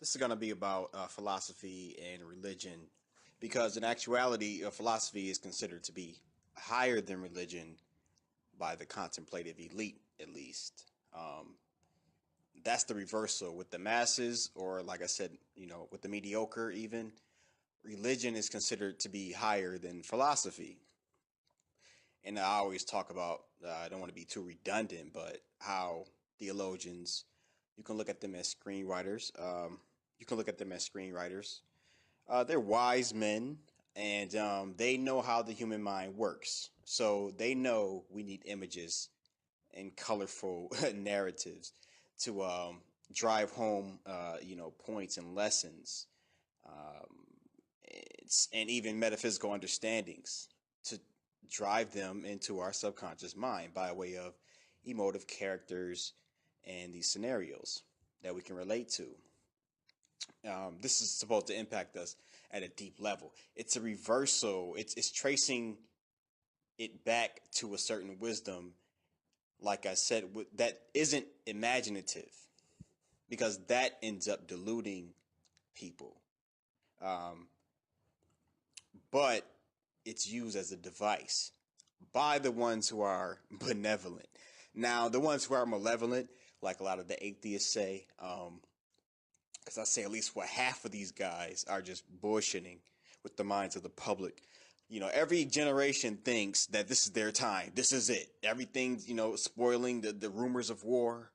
This is going to be about philosophy and religion, because in actuality, philosophy is considered to be higher than religion by the contemplative elite, at least. That's the reversal with the masses, or like I said, with the mediocre, even. Religion is considered to be higher than philosophy. And I always talk about, I don't want to be too redundant, but how theologians, you can look at them as screenwriters. You can look at them as screenwriters. They're wise men, and they know how the human mind works. So they know we need images and colorful narratives to drive home, points and lessons, and even metaphysical understandings to drive them into our subconscious mind by way of emotive characters and these scenarios that we can relate to. This is supposed to impact us at a deep level. It's a reversal. It's tracing it back to a certain wisdom, like I said, that isn't imaginative, because that ends up deluding people. But it's used as a device by the ones who are benevolent. Now, the ones who are malevolent, like a lot of the atheists say, because I say at least half of these guys are just bullshitting with the minds of the public. Every generation thinks that this is their time. This is it. Everything's, spoiling the rumors of war,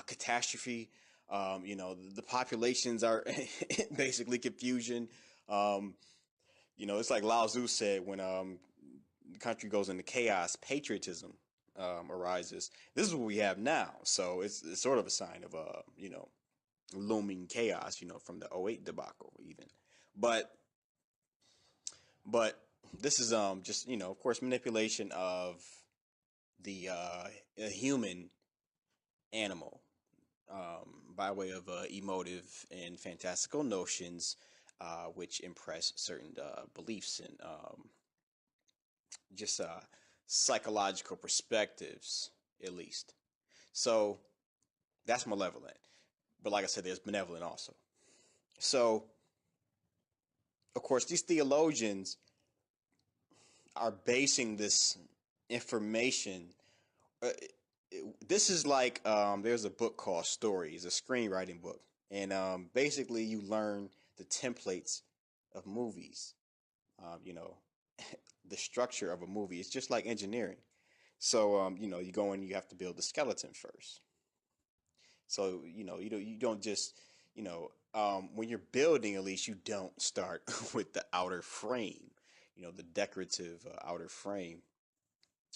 catastrophe. The populations are basically confusion. It's like Lao Tzu said, when the country goes into chaos, patriotism arises. This is what we have now. So it's sort of a sign of, looming chaos, from the '08 debacle even. But this is just, of course, manipulation of the human animal by way of emotive and fantastical notions, which impress certain beliefs and just psychological perspectives, at least. So that's malevolent. But like I said, there's benevolent also. So, of course, these theologians are basing this information. This is like, there's a book called Stories, a screenwriting book. And basically you learn the templates of movies. The structure of a movie. It's just like engineering. So, you go in, you have to build the skeleton first. So, you don't just, when you're building, at least you don't start with the outer frame, the decorative outer frame.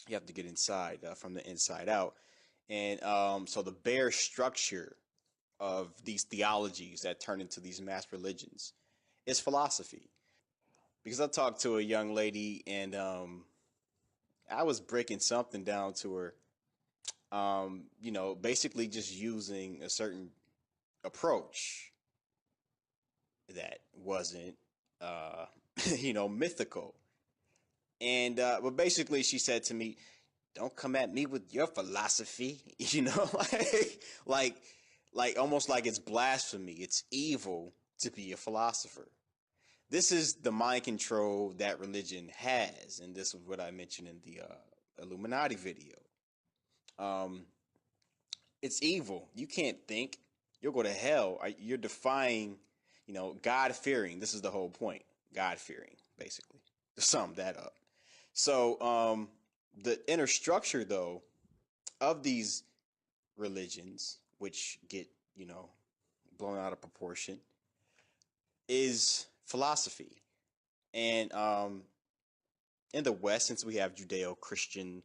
You have to get inside from the inside out. And so the bare structure of these theologies that turn into these mass religions is philosophy. Because I talked to a young lady, and I was breaking something down to her, basically just using a certain approach that wasn't, mythical. And but basically, she said to me, "Don't come at me with your philosophy," like, like almost like it's blasphemy. It's evil to be a philosopher. This is the mind control that religion has, and this is what I mentioned in the Illuminati video. It's evil. You can't think. You'll go to hell. You're defying, God fearing. This is the whole point. God fearing, basically, to sum that up. So, the inner structure, though, of these religions, which get, blown out of proportion, is philosophy. And in the West, since we have Judeo-Christian,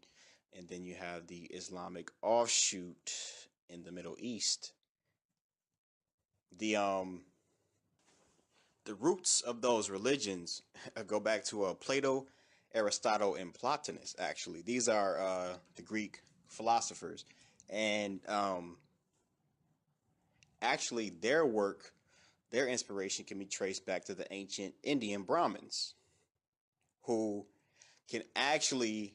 and then you have the Islamic offshoot in the Middle East, the roots of those religions go back to Plato, Aristotle, and Plotinus. Actually, these are the Greek philosophers, and actually, their work, their inspiration can be traced back to the ancient Indian Brahmins, who can actually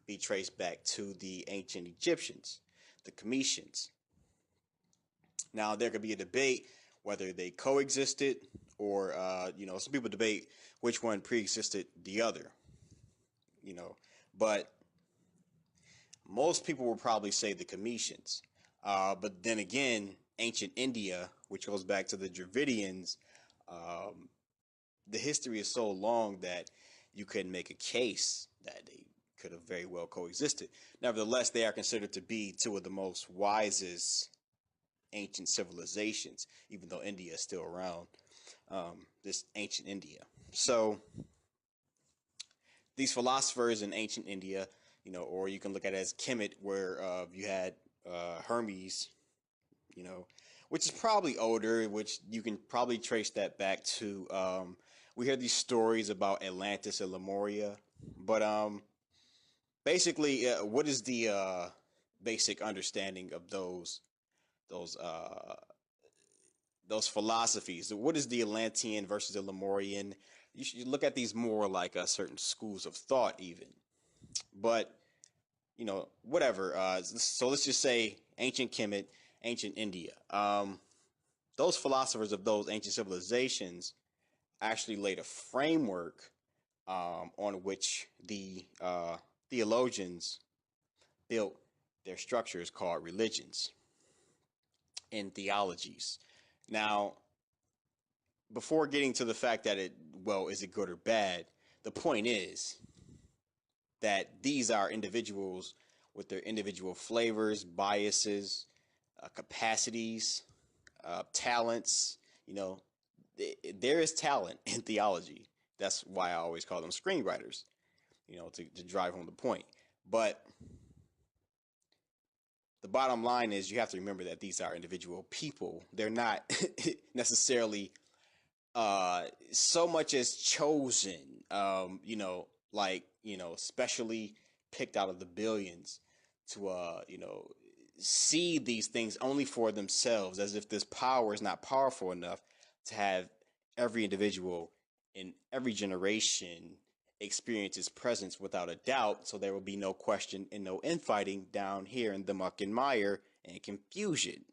be traced back to the ancient Egyptians, the Cometians. Now, there could be a debate whether they coexisted or, some people debate which one pre-existed the other, but most people will probably say the Cometians. But then again, ancient India, which goes back to the Dravidians, the history is so long that you couldn't make a case that they could have very well coexisted. Nevertheless, they are considered to be two of the most wisest ancient civilizations, even though India is still around, this ancient India. So these philosophers in ancient India, or you can look at it as Kemet, where you had Hermes, which is probably older, which you can probably trace that back to. We hear these stories about Atlantis and Lemuria, but basically, what is the basic understanding of those uh, those philosophies? What is the Atlantean versus the Lemurian? You should look at these more like certain schools of thought, even. But whatever. So let's just say ancient Kemet, ancient India. Those philosophers of those ancient civilizations actually laid a framework on which the theologians built their structures called religions and theologies. Now, before getting to the fact that is it good or bad, the point is that these are individuals with their individual flavors, biases, capacities, talents. There is talent in theology. That's why I always call them screenwriters, to drive home the point. But the bottom line is you have to remember that these are individual people. They're not necessarily so much as chosen, specially picked out of the billions to, see these things only for themselves, as if this power is not powerful enough to have every individual in every generation experience his presence without a doubt, so there will be no question and no infighting down here in the muck and mire and confusion.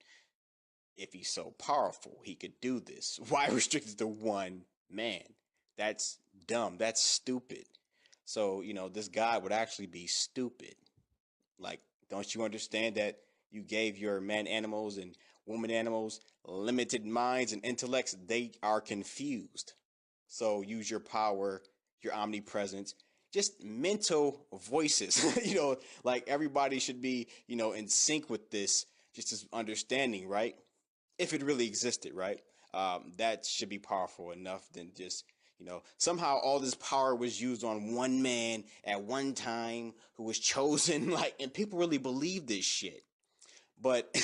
If he's so powerful, he could do this. Why restrict it to one man? That's dumb. That's stupid. So, this God would actually be stupid. Like, don't you understand that you gave your man animals and woman animals limited minds and intellects? They are confused. So use your power, your omnipresence, just mental voices. Like everybody should be, in sync with this, just as understanding, right? If it really existed, right? That should be powerful enough than just, somehow all this power was used on one man at one time who was chosen, and people really believe this shit. But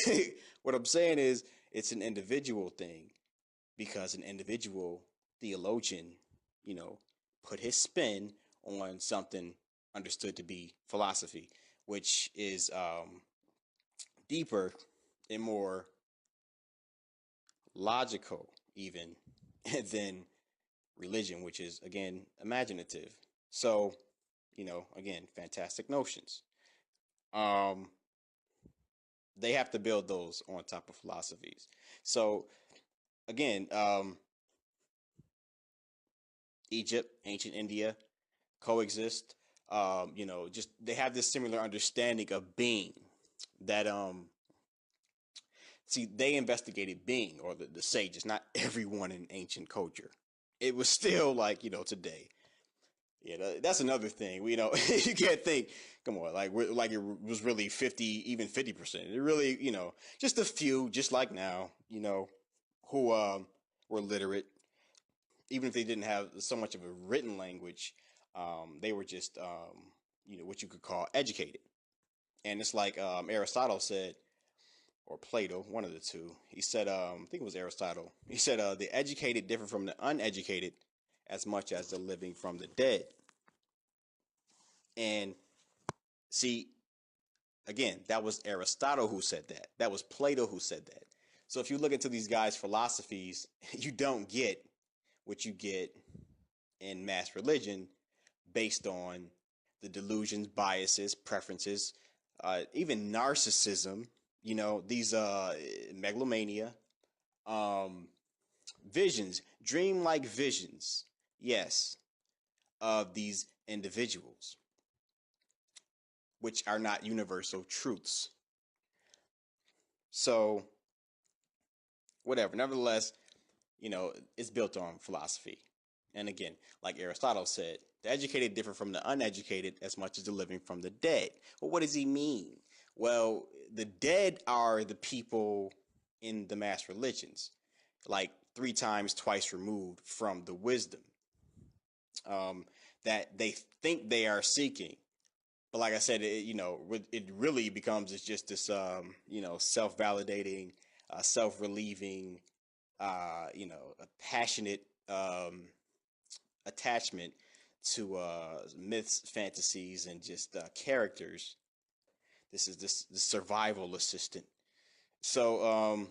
what I'm saying is it's an individual thing, because an individual theologian, put his spin on something understood to be philosophy, which is deeper and more logical even than religion, which is again imaginative. So, again, fantastic notions. Um, they have to build those on top of philosophies. So again, Egypt, ancient India coexist. Just they have this similar understanding of being that see, they investigated being, or the sages, not everyone in ancient culture. It was still like, today. That's another thing. You can't think, come on, like it was really 50, even 50%. It really, just a few, just like now, who were literate, even if they didn't have so much of a written language. They were just, what you could call educated. And it's like Aristotle said, or Plato, one of the two. He said, I think it was Aristotle. He said, the educated differ from the uneducated as much as the living from the dead. And see, again, that was Aristotle who said that. That was Plato who said that. So if you look into these guys' philosophies, you don't get what you get in mass religion based on the delusions, biases, preferences, even narcissism, these megalomania, visions, dreamlike visions, yes, of these individuals, which are not universal truths. So, whatever. Nevertheless, it's built on philosophy. And again, like Aristotle said, the educated differ from the uneducated as much as the living from the dead. Well, what does he mean? Well, the dead are the people in the mass religions, like 3 times twice removed from the wisdom that they think they are seeking. But like I said, it really becomes it's just this, self-validating, self-relieving, a passionate attachment to myths, fantasies, and just characters. This is the survival assistant. So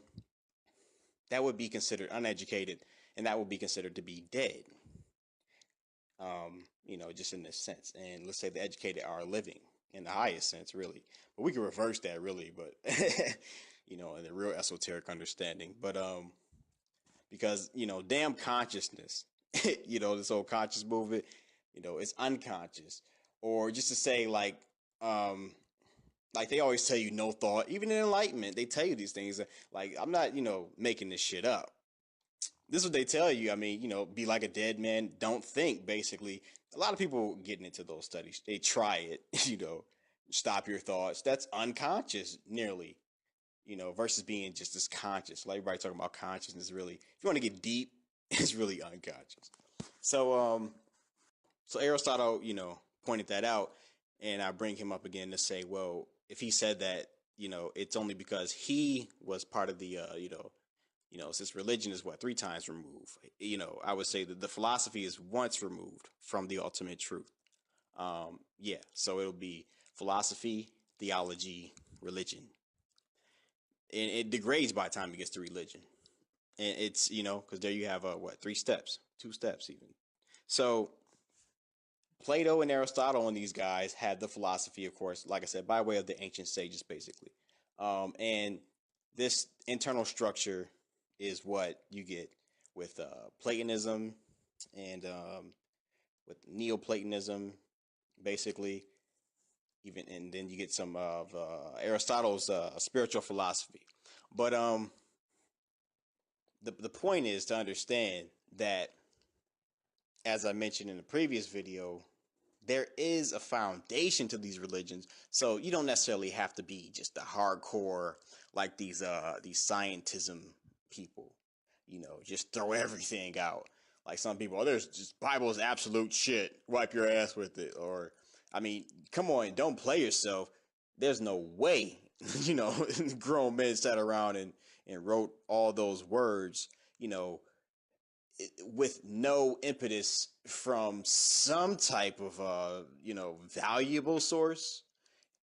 that would be considered uneducated, and that would be considered to be dead. Just in this sense. And let's say the educated are living in the highest sense, really. But we can reverse that, really. But in the real esoteric understanding. But because damn consciousness, this whole conscious movement, it's unconscious. Or just to say like they always tell you no thought, even in enlightenment, they tell you these things. Like, I'm not making this shit up. This is what they tell you. I mean, be like a dead man, don't think, basically. A lot of people getting into those studies, they try it, stop your thoughts. That's unconscious, nearly, versus being just as conscious. Like everybody talking about consciousness, really. If you want to get deep, it's really unconscious. So Aristotle, pointed that out, and I bring him up again to say, well, if he said that, it's only because he was part of the, since religion is 3 times removed, I would say that the philosophy is once removed from the ultimate truth. So it'll be philosophy, theology, religion. And it degrades by the time it gets to religion. And it's, because there you have, 3 steps, 2 steps even. So Plato and Aristotle and these guys had the philosophy, of course, like I said, by way of the ancient sages, basically. And this internal structure is what you get with Platonism and with Neoplatonism, basically. And then you get some of Aristotle's spiritual philosophy. But the point is to understand that, as I mentioned in the previous video, there is a foundation to these religions. So you don't necessarily have to be just a hardcore like these scientism people, just throw everything out. Like some people, there's just Bible is absolute shit. Wipe your ass with it. Or, I mean, come on, don't play yourself. There's no way, grown men sat around and wrote all those words, with no impetus from some type of valuable source,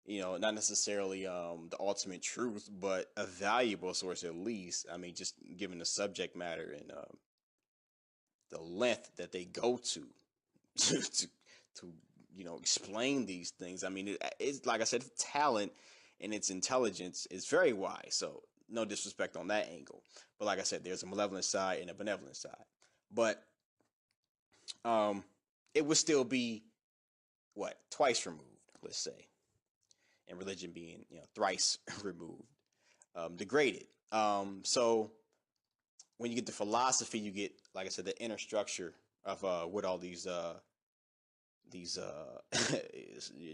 not necessarily the ultimate truth, but a valuable source at least. I mean, just given the subject matter and the length that they go to to explain these things. I mean, it's like I said, talent and its intelligence is very wise. So no disrespect on that angle, but like I said, there's a malevolent side and a benevolent side. But it would still be twice removed, let's say, and religion being thrice removed, degraded. So when you get to philosophy, you get, like I said, the inner structure of what all these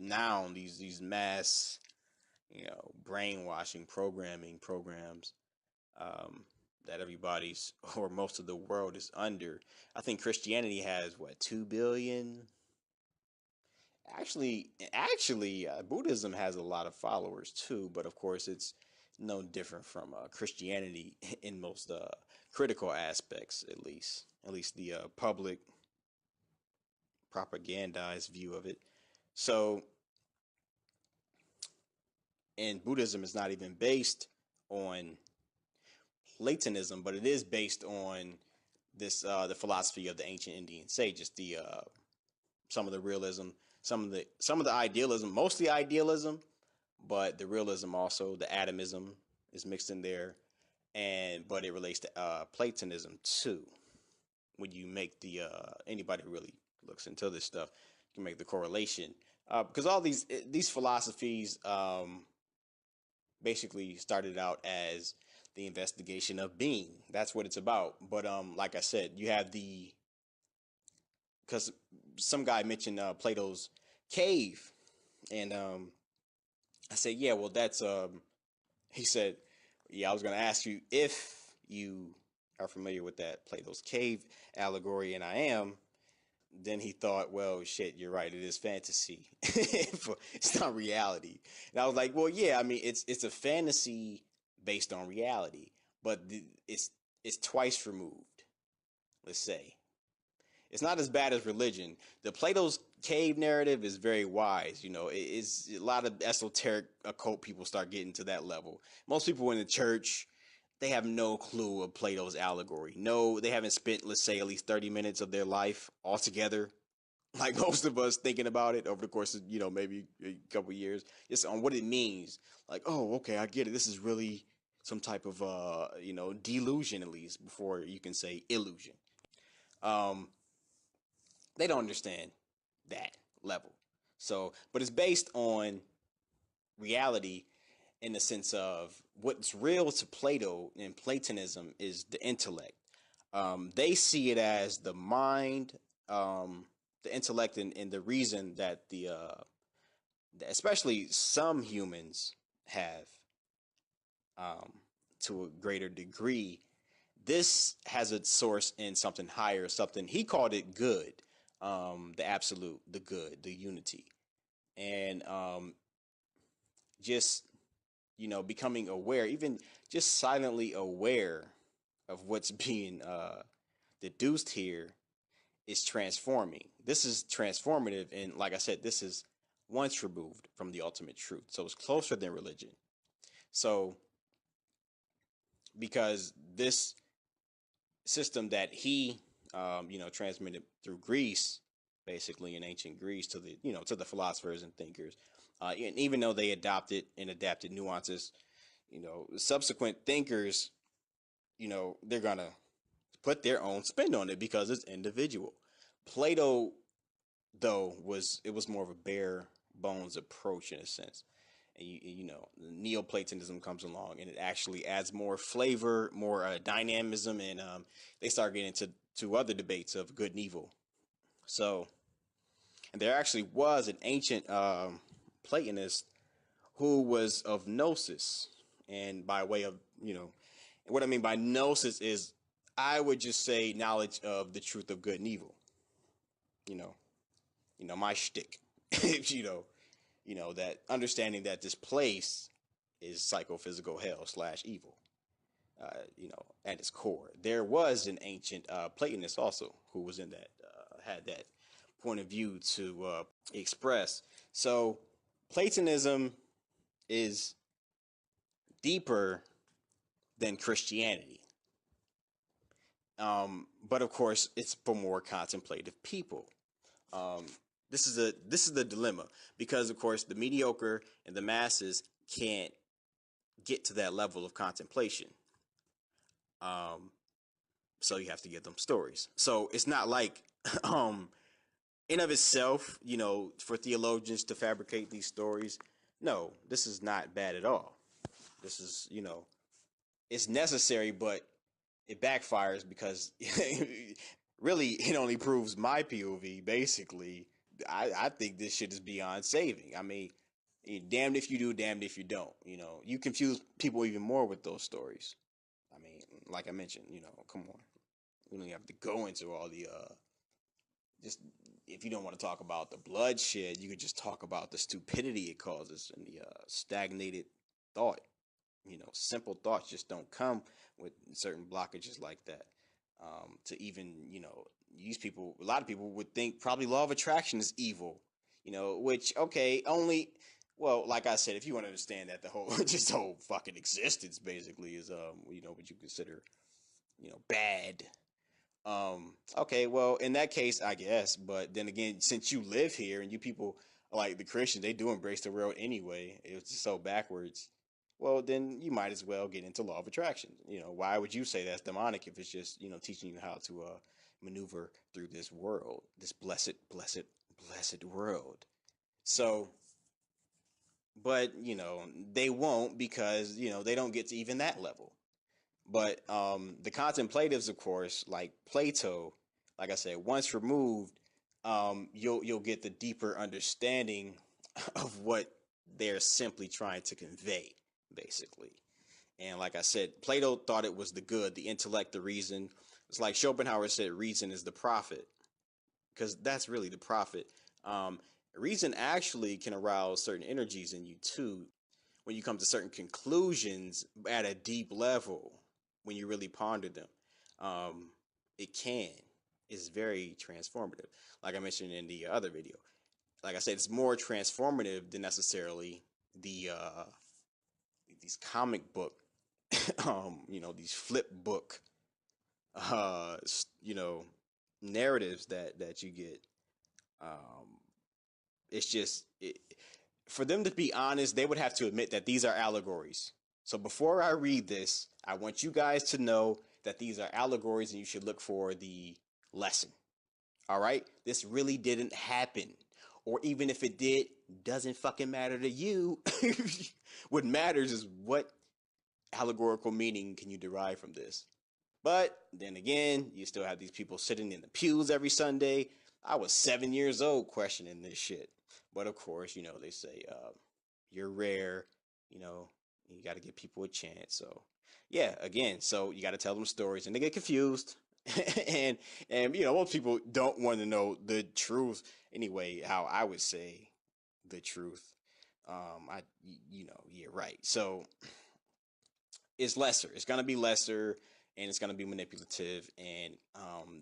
noun these mass brainwashing programming programs that everybody's or most of the world is under. I think Christianity has 2 billion. Actually, Buddhism has a lot of followers too, but of course it's no different from Christianity in most critical aspects, at least the public propagandized view of it. So, and Buddhism is not even based on Platonism, but it is based on this the philosophy of the ancient Indian sages, the some of the realism, some of the idealism, mostly idealism, but the realism also, the atomism is mixed in there. but it relates to Platonism too. When you make the anybody who really looks into this stuff can make the correlation, because all these philosophies basically started out as the investigation of being. That's what it's about. But like I said, you have because some guy mentioned Plato's cave, and I said, yeah, well, that's he said, yeah, I was going to ask you if you are familiar with that Plato's cave allegory, and I am. Then he thought, well, shit, you're right, it is fantasy. It's not reality. And I was like, well, yeah, I mean, it's a fantasy based on reality, but it's twice removed, let's say. It's not as bad as religion. The Plato's cave narrative is very wise. You know, it's a lot of esoteric occult people start getting to that level. Most people in the church, they have no clue of Plato's allegory. No, they haven't spent, let's say, at least 30 minutes of their life altogether, like most of us, thinking about it over the course of, maybe a couple of years, just on what it means. Like, oh, okay, I get it. This is really some type of, delusion, at least, before you can say illusion. Um, they don't understand that level. So, but it's based on reality in the sense of what's real to Plato and Platonism is the intellect. They see it as the mind, the intellect, and the reason that especially some humans have, um, to a greater degree. This has its source in something higher, something he called it good, the absolute, the good, the unity, and just becoming aware, even just silently aware of what's being deduced here is transforming. This is transformative, and like I said, this is once removed from the ultimate truth, so it's closer than religion. So because this system that he transmitted through Greece, basically in ancient Greece, to the philosophers and thinkers, and even though they adopted and adapted nuances, subsequent thinkers, they're gonna put their own spin on it because it's individual. Plato, though, was more of a bare bones approach in a sense. And Neoplatonism comes along and it actually adds more flavor, more dynamism, and they start getting into other debates of good and evil. So, and there actually was an ancient Platonist who was of Gnosis, and by way of what I mean by Gnosis is, I would just say, knowledge of the truth of good and evil. You know, my shtick. you know, that understanding that this place is psychophysical hell / evil. At its core, there was an ancient Platonist also who was in that, had that point of view to express. So Platonism is deeper than Christianity. But of course, it's for more contemplative people. Um, this is the dilemma, because of course the mediocre and the masses can't get to that level of contemplation. Um, so you have to give them stories. So it's not like in of itself, for theologians to fabricate these stories. No, this is not bad at all. This is, it's necessary, but it backfires because really it only proves my POV. Basically, I think this shit is beyond saving. I mean, damned if you do, damned if you don't. You confuse people even more with those stories. I mean, like I mentioned, come on, we don't have to go into all the just, if you don't want to talk about the bloodshed, you could just talk about the stupidity it causes and the stagnated thought. Simple thoughts just don't come with certain blockages like that. To even, these people, a lot of people would think probably law of attraction is evil, which, okay, only, well, like I said, if you want to understand that the whole, just the whole fucking existence basically is, what you consider, bad. Okay, well, in that case, I guess, but then again, since you live here and you people, like the Christians, they do embrace the world anyway. It was just so backwards. well, then you might as well get into law of attraction. Why would you say that's demonic if it's just, teaching you how to maneuver through this world, this blessed, blessed, blessed world? So, but, they won't because, they don't get to even that level. But the contemplatives, of course, like Plato, like I said, once removed, you'll get the deeper understanding of what they're simply trying to convey, basically. And like I said, Plato thought it was the good, the intellect, the reason. It's like Schopenhauer said, reason is the prophet, because that's really the prophet. Reason actually can arouse certain energies in you too when you come to certain conclusions at a deep level, when you really ponder them. It can. It's very transformative. Like I mentioned in the other video. Like I said, it's more transformative than necessarily these comic book, these flip book, uh, you know, narratives that you get. Um, it's just for them to be honest, they would have to admit that these are allegories. So before I read this, I want you guys to know that these are allegories and you should look for the lesson. All right? This really didn't happen. Or even if it did, doesn't fucking matter to you. What matters is what allegorical meaning can you derive from this. But then again, you still have these people sitting in the pews every Sunday. I was 7 years old questioning this shit. But of course, they say you're rare. You got to give people a chance. So yeah, again, so you got to tell them stories, and they get confused. and most people don't want to know the truth anyway. How I would say the truth. Yeah, right. So it's lesser. It's gonna be lesser, and it's gonna be manipulative, and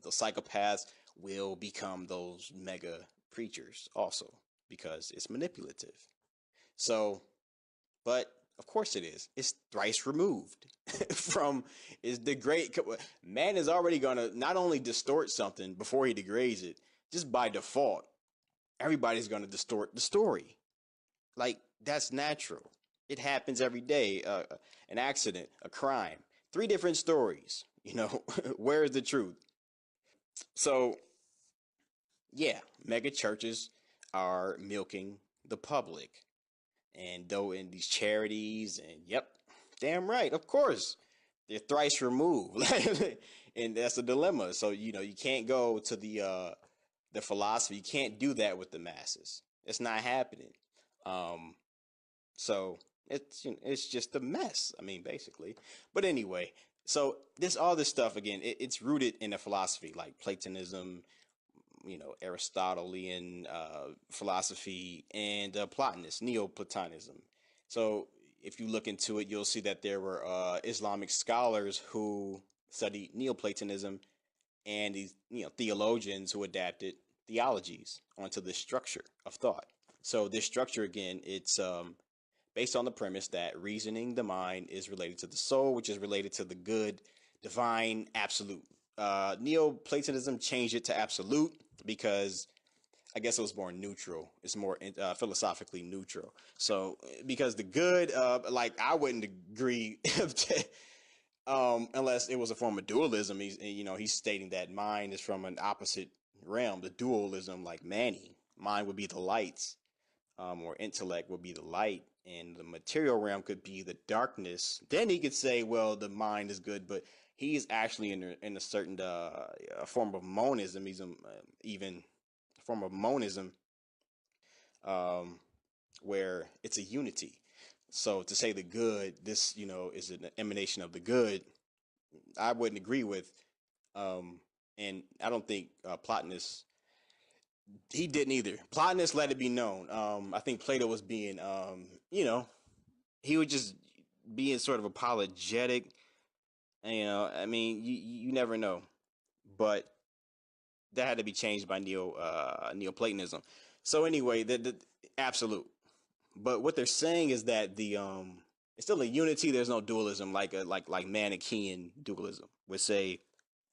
the psychopaths will become those mega preachers also because it's manipulative. So, but of course it is. It's thrice removed from is the great man is already gonna not only distort something before he degrades it, just by default, everybody's gonna distort the story. Like that's natural. It happens every day. An accident, a crime, three different stories. Where is the truth? So yeah, mega churches are milking the public, and though in these charities, and yep, damn right, of course, they're thrice removed, and that's a dilemma. So you can't go to the philosophy. You can't do that with the masses. It's not happening. Um, So it's just a mess. I mean, basically. But anyway, so all this stuff again, it's rooted in a philosophy like Platonism, Aristotelian philosophy, and Plotinus, Neoplatonism. So if you look into it, you'll see that there were Islamic scholars who studied Neoplatonism, and these theologians who adapted theologies onto this structure of thought. So this structure again, it's based on the premise that reasoning the mind is related to the soul, which is related to the good, divine, absolute. Neoplatonism changed it to absolute because I guess it was more neutral. It's more philosophically neutral. So because the good, like I wouldn't agree unless it was a form of dualism. He's stating that mind is from an opposite realm, the dualism, like Manny. Mind would be the lights, or intellect would be the light, and the material realm could be the darkness. Then he could say, well, the mind is good, but he's actually in a certain a form of monism. He's even a form of monism, um, where it's a unity. So to say the good, this is an emanation of the good, I wouldn't agree with. And I don't think Plotinus he didn't either. Plotinus let it be known. I think Plato was being, he was just being sort of apologetic. I mean, you never know, but that had to be changed by Neoplatonism. So anyway, the absolute. But what they're saying is that it's still a unity. There's no dualism like Manichaean dualism would say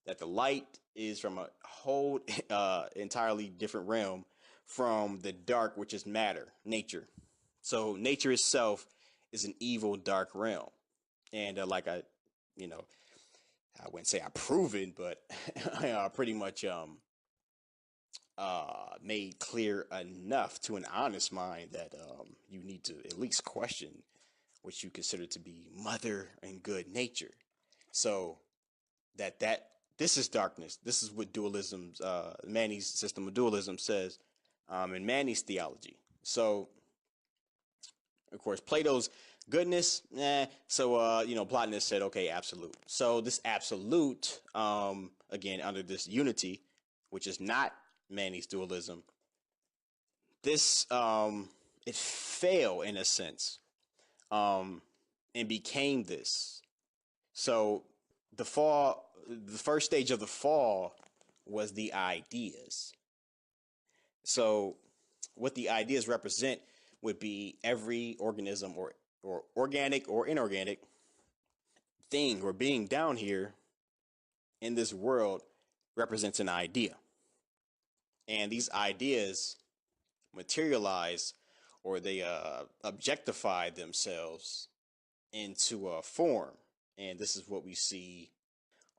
that the light is from a whole entirely different realm from the dark, which is matter, nature. So nature itself is an evil, dark realm. And like you know, I wouldn't say I proven, but I pretty much made clear enough to an honest mind that you need to at least question what you consider to be mother and good nature. So that this is darkness. This is what dualism's Manny's system of dualism says in Manny's theology. So of course Plato's goodness, so Plotinus said, okay, absolute. So this absolute, again, under this unity, which is not Manny's dualism, this it failed in a sense, and became this. So the fall, the first stage of the fall was the ideas. So what the ideas represent would be every organism or organic or inorganic thing or being down here in this world represents an idea. And these ideas materialize, or they objectify themselves into a form. And this is what we see.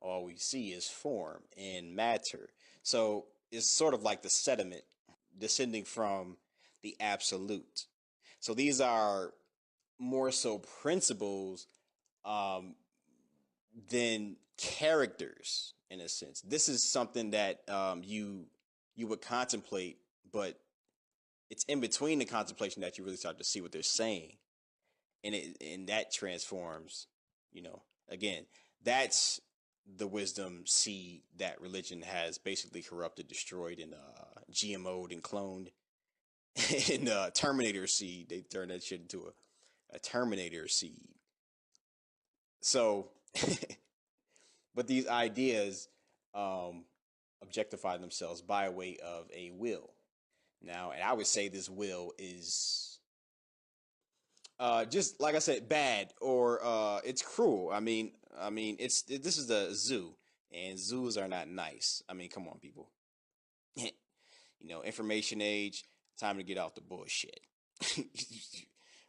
All we see is form and matter. So it's sort of like the sediment descending from the absolute. So these are more so principles than characters, in a sense. This is something that you would contemplate, but it's in between the contemplation that you really start to see what they're saying, and that transforms. Again, that's the wisdom seed that religion has basically corrupted, destroyed, and GMO'd and cloned. And Terminator seed, they turned that shit into a Terminator seed. So, but these ideas objectify themselves by way of a will. Now, and I would say this will is just like I said, bad, or it's cruel. I mean, this is a zoo, and zoos are not nice. I mean, come on, people. Information age, time to get off the bullshit.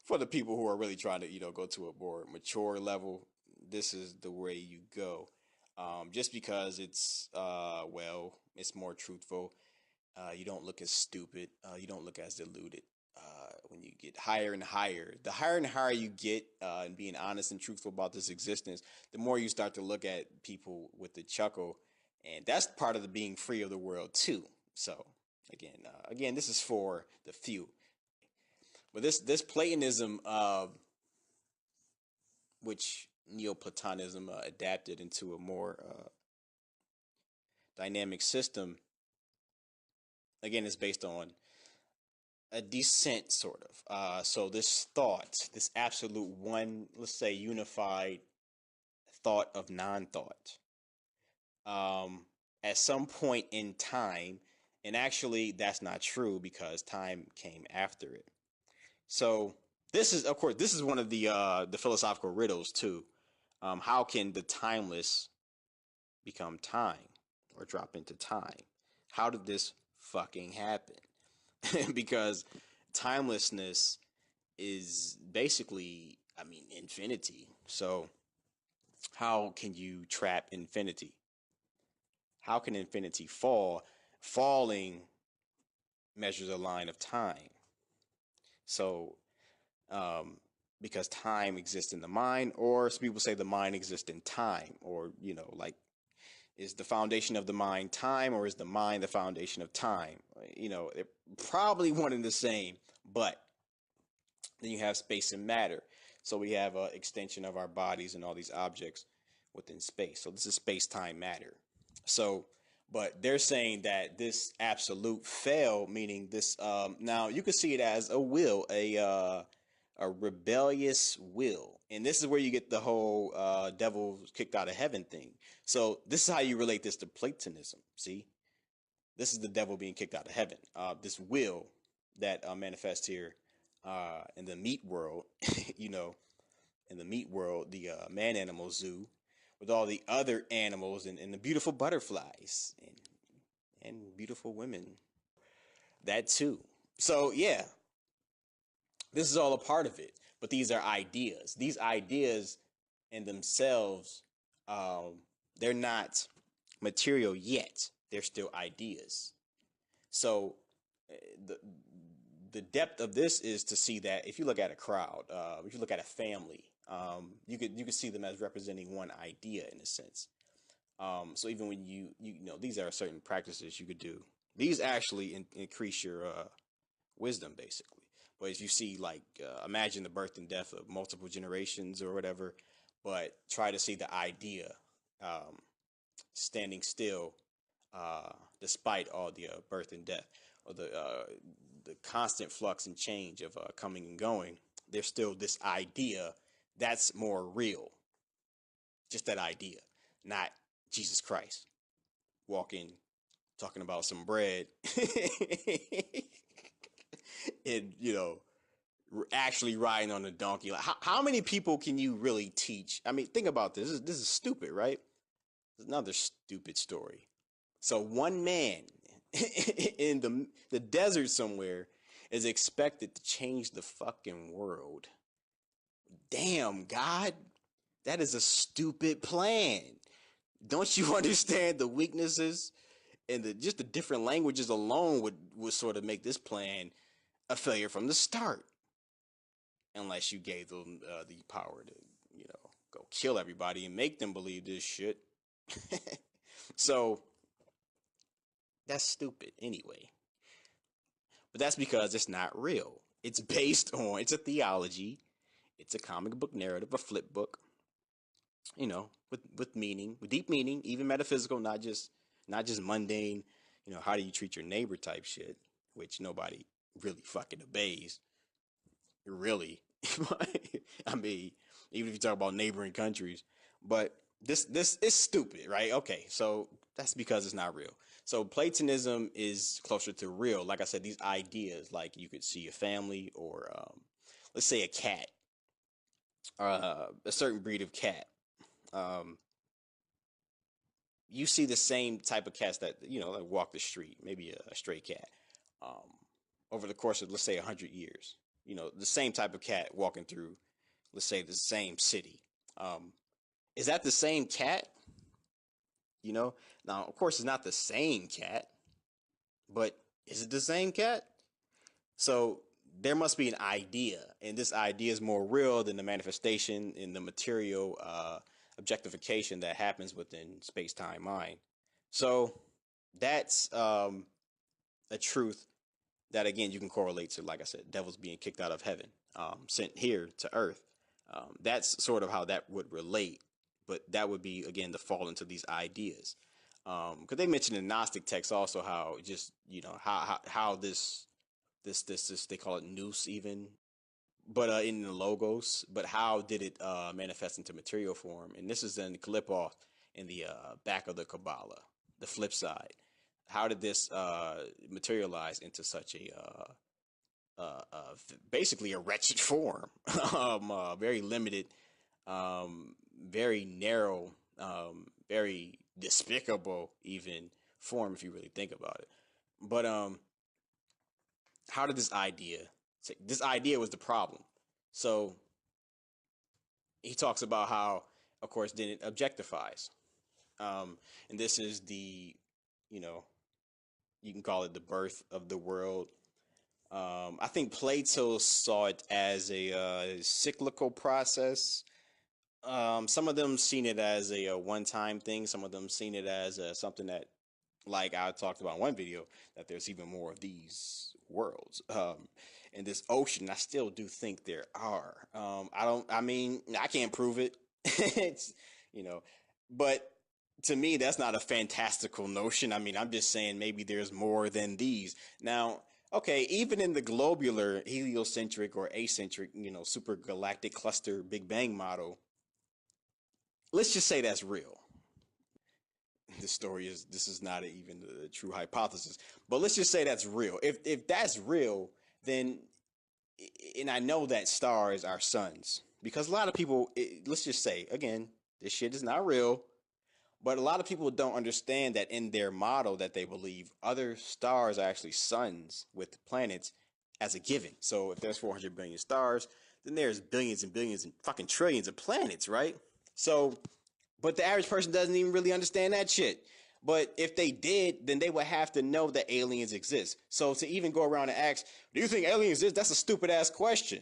For the people who are really trying to, go to a more mature level, this is the way you go. Just because it's, it's more truthful. You don't look as stupid. You don't look as deluded. When you get higher and higher, the higher and higher you get and being honest and truthful about this existence, the more you start to look at people with the chuckle. And that's part of the being free of the world too. So again, this is for the few. But this Platonism, which Neoplatonism adapted into a more dynamic system, again, is based on a descent, sort of. So this thought, this absolute one, let's say, unified thought of non-thought, at some point in time, and actually that's not true because time came after it. So this is, of course, this is one of the philosophical riddles too. How can the timeless become time or drop into time? How did this fucking happen? Because timelessness is basically, infinity. So how can you trap infinity? How can infinity fall? Falling measures a line of time. So, because time exists in the mind, or some people say the mind exists in time, or, is the foundation of the mind time, or is the mind the foundation of time? They're probably one and the same, but then you have space and matter. So we have an extension of our bodies and all these objects within space. So this is space-time matter. So, but they're saying that this absolute fail, meaning this, now you could see it as a will, a rebellious will. And this is where you get the whole devil kicked out of heaven thing. So this is how you relate this to Platonism. See, this is the devil being kicked out of heaven. This will that manifests here in the meat world, in the meat world, the man animal zoo, with all the other animals and the beautiful butterflies and beautiful women. That too. So yeah, this is all a part of it. but these are ideas. These ideas in themselves, they're not material yet. They're still ideas. So the the depth of this is to see that if you look at a crowd, if you look at a family, you could see them as representing one idea in a sense. So even when you know these are certain practices you could do. These actually increase your wisdom basically. But as you see, like imagine the birth and death of multiple generations or whatever, but try to see the idea um, standing still despite all the birth and death or the constant flux and change of coming and going. There's still this idea that's more real. Just that idea, not Jesus Christ walking, talking about some bread, and actually riding on a donkey. Like, how many people can you really teach? I mean, think about this. This is stupid, right? It's another stupid story. So one man in the desert somewhere is expected to change the fucking world. Damn, God, that is a stupid plan. Don't you understand the weaknesses and just the different languages alone would sort of make this plan a failure from the start, unless you gave them the power to go kill everybody and make them believe this shit. So that's stupid anyway. But that's because it's not real. It's based on, it's a theology, it's a comic book narrative, a flip book, with meaning, with deep meaning, even metaphysical, not just mundane, how do you treat your neighbor type shit, which nobody really fucking obeys. Really. I mean, even if you talk about neighboring countries, but this is stupid, right? Okay, so that's because it's not real. So Platonism is closer to real. Like I said, these ideas, like you could see a family or let's say a cat, a certain breed of cat. Um, you see the same type of cats that that walk the street, maybe a stray cat, um, over the course of let's say 100 years. The same type of cat walking through, let's say the same city. Um, is that the same cat? Now of course it's not the same cat, but is it the same cat? So there must be an idea, and this idea is more real than the manifestation in the material objectification that happens within space-time mind. So that's a truth that again you can correlate to, like I said, devils being kicked out of heaven, sent here to earth. That's sort of how that would relate, but that would be again the fall into these ideas. Because they mentioned in Gnostic texts also how just how this they call it nous even, but in the logos, but how did it manifest into material form? And this is in the Kalipov in the back of the Kabbalah, the flip side. How did this materialize into such basically a wretched form, very limited, very narrow, very despicable even form if you really think about it. But how did this idea was the problem? So he talks about how, of course, then it objectifies, and this is the, you know, you can call it the birth of the world. I think Plato saw it as a cyclical process. Some of them seen it as a one-time thing. Some of them seen it as something that, like I talked about in one video, that there's even more of these worlds in this ocean. I still do think there are. I mean, I can't prove it. It's, you know, but to me, that's not a fantastical notion. I mean, I'm just saying maybe there's more than these. Now, okay, even in the globular, heliocentric, or acentric, super galactic cluster Big Bang model, let's just say that's real. This is not even a true hypothesis, but let's just say that's real. If that's real, then, and I know that stars are suns, because a lot of people, let's just say again, this shit is not real, but a lot of people don't understand that in their model that they believe other stars are actually suns with planets as a given. So if there's 400 billion stars, then there's billions and billions and fucking trillions of planets, right? So, but the average person doesn't even really understand that shit. But if they did, then they would have to know that aliens exist. So to even go around and ask, do you think aliens exist? That's a stupid ass question.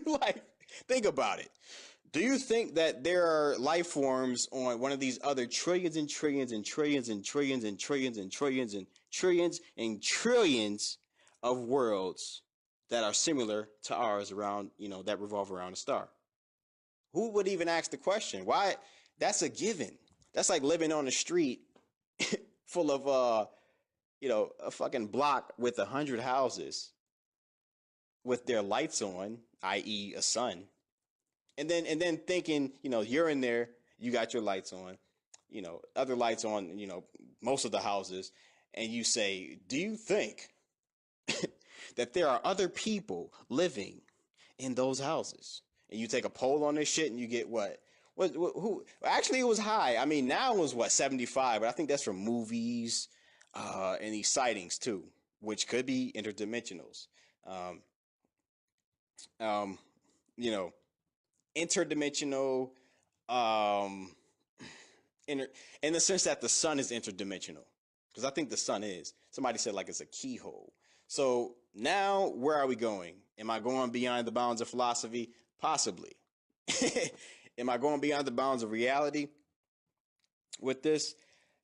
Like, think about it. Do you think that there are life forms on one of these other trillions and trillions and trillions and trillions and trillions and trillions and trillions and trillions of worlds that are similar to ours around, that revolve around a star? Who would even ask the question? Why? That's a given. That's like living on the street full of, a fucking block with 100 houses with their lights on, i.e., a sun, and then thinking, you're in there, you got your lights on, other lights on, most of the houses, and you say, do you think that there are other people living in those houses? And you take a poll on this shit, and you get what? Who? Actually, it was high. I mean, now it was 75, but I think that's from movies and these sightings too, which could be interdimensionals. Um, um, you know, interdimensional, um, in the sense that the sun is interdimensional, because I think the sun is. Somebody said like it's a keyhole. So now, where are we going? Am I going beyond the bounds of philosophy? Possibly. Am I going beyond the bounds of reality with this?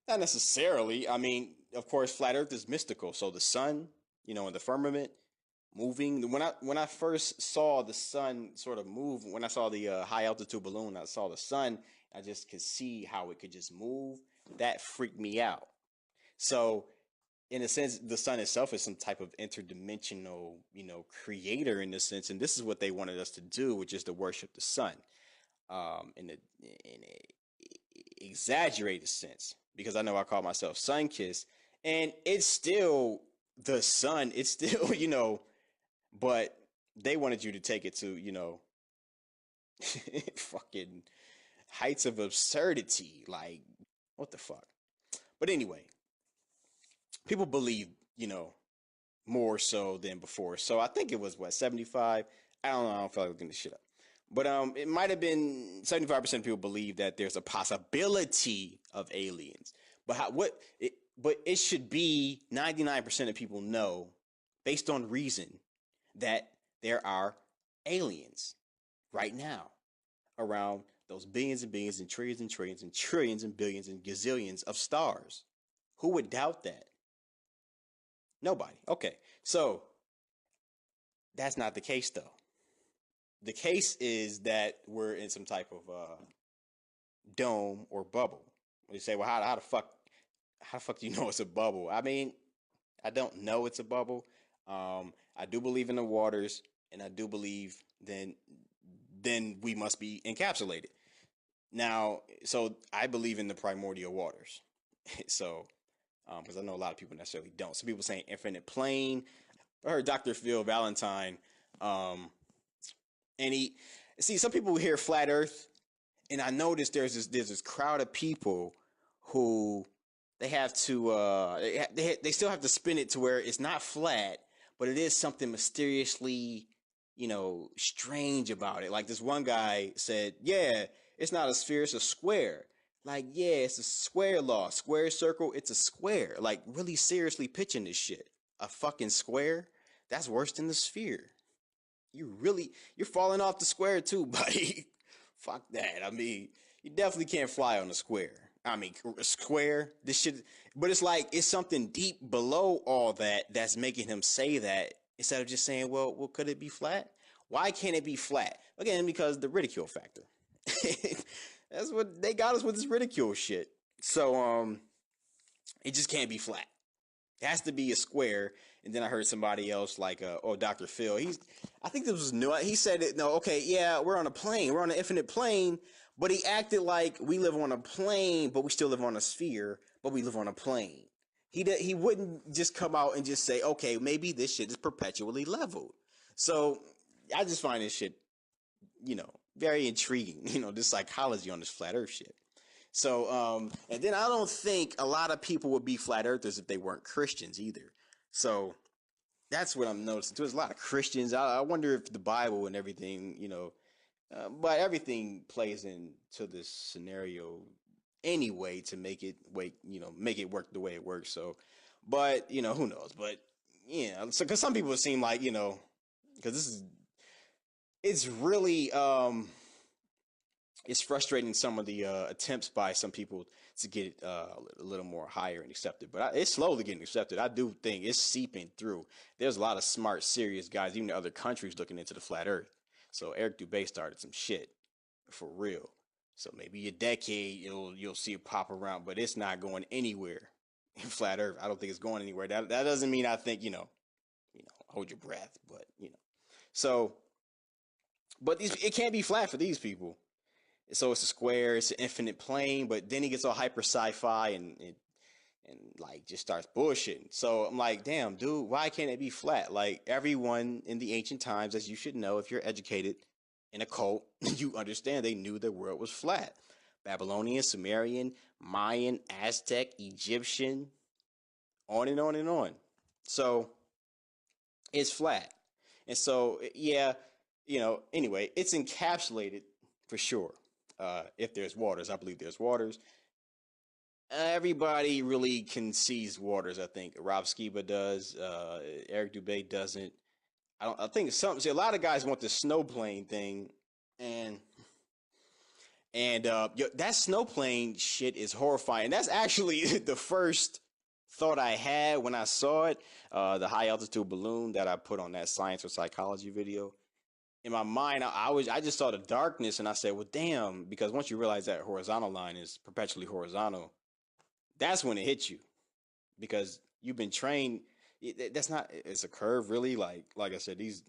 Not necessarily. I mean, of course, flat Earth is mystical. So the sun, in the firmament, moving. When I first saw the sun sort of move, when I saw the high altitude balloon, I saw the sun. I just could see how it could just move. That freaked me out. So, in a sense, the sun itself is some type of interdimensional, creator in a sense, and this is what they wanted us to do, which is to worship the sun, in a exaggerated sense, because I know I call myself sun kissed, and it's still the sun. It's still, but they wanted you to take it to, fucking heights of absurdity. Like, what the fuck? But anyway, people believe, more so than before. So I think it was 75. I don't know. I don't feel like looking this shit up. But it might have been 75% of people believe that there's a possibility of aliens. But but it should be 99% of people know, based on reason, that there are aliens right now around those billions and billions and trillions and trillions and trillions and billions and gazillions of stars. Who would doubt that? Nobody. Okay, so that's not the case, though. The case is that we're in some type of dome or bubble. You say, well, how the fuck do you know it's a bubble? I mean, I don't know it's a bubble. I do believe in the waters, and I do believe then we must be encapsulated. Now, so I believe in the primordial waters. So, because I know a lot of people necessarily don't. Some people saying infinite plane. I heard Dr. Phil Valentine, and some people hear flat Earth, and I noticed there's this crowd of people who they have to they still have to spin it to where it's not flat, but it is something mysteriously, strange about it. Like this one guy said, yeah, it's not a sphere, it's a square. Like, yeah, it's a square law. Square circle, it's a square. Like, really seriously pitching this shit. A fucking square? That's worse than the sphere. You're falling off the square too, buddy. Fuck that. I mean, you definitely can't fly on a square. I mean, a square, this shit, but it's like, it's something deep below all that that's making him say that, instead of just saying, well, could it be flat? Why can't it be flat? Again, because the ridicule factor. That's what they got us with, this ridicule shit. So, it just can't be flat. It has to be a square. And then I heard somebody else like, Dr. Phil. I think this was new. He said it. No, okay, yeah, we're on a plane. We're on an infinite plane. But he acted like we live on a plane, but we still live on a sphere, but we live on a plane. He wouldn't just come out and just say, okay, maybe this shit is perpetually leveled. So I just find this shit, very intriguing. The psychology on this flat Earth shit. So, and then I don't think a lot of people would be flat earthers if they weren't Christians either. So, That's what I'm noticing too. There's a lot of Christians. I wonder if the Bible and everything, but everything plays into this scenario anyway to make it work the way it works. So, but who knows? But yeah, so because some people seem like because it's really it's frustrating some of the attempts by some people to get it a little more higher and accepted, but it's slowly getting accepted. I do think it's seeping through. There's a lot of smart, serious guys, even in other countries, looking into the flat Earth. So Eric Dubé started some shit for real. So maybe a decade you'll see it pop around, but it's not going anywhere in flat Earth. I don't think it's going anywhere. That doesn't mean I think hold your breath, but so but it can't be flat for these people. So it's a square, it's an infinite plane, but then he gets all hyper sci-fi and like just starts bullshitting. So I'm like, damn, dude, why can't it be flat? Like everyone in the ancient times, as you should know, if you're educated in a cult, you understand they knew the world was flat. Babylonian, Sumerian, Mayan, Aztec, Egyptian, on and on and on. So it's flat. And so, yeah, anyway, it's encapsulated for sure. If there's waters, I believe there's waters. Everybody really concedes waters. I think Rob Skiba does. Eric Dubé doesn't. I think a lot of guys want the snow plane thing, and that snow plane shit is horrifying. That's actually the first thought I had when I saw it. The high altitude balloon that I put on that science or psychology video. In my mind, I just saw the darkness, and I said, "Well, damn!" Because once you realize that horizontal line is perpetually horizontal, that's when it hits you, because you've been trained. That's not. It's a curve, really. Like I said, these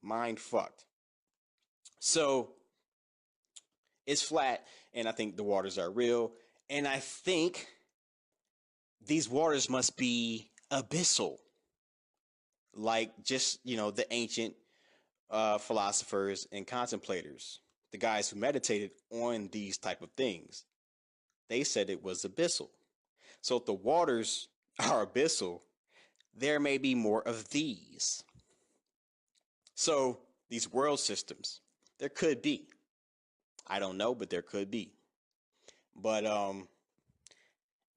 mind fucked. So it's flat, and I think the waters are real, and I think these waters must be abyssal, like just the ancient philosophers and contemplators, the guys who meditated on these type of things. They said it was abyssal. So if the waters are abyssal, there may be more of these. So these world systems, there could be. I don't know, but there could be. But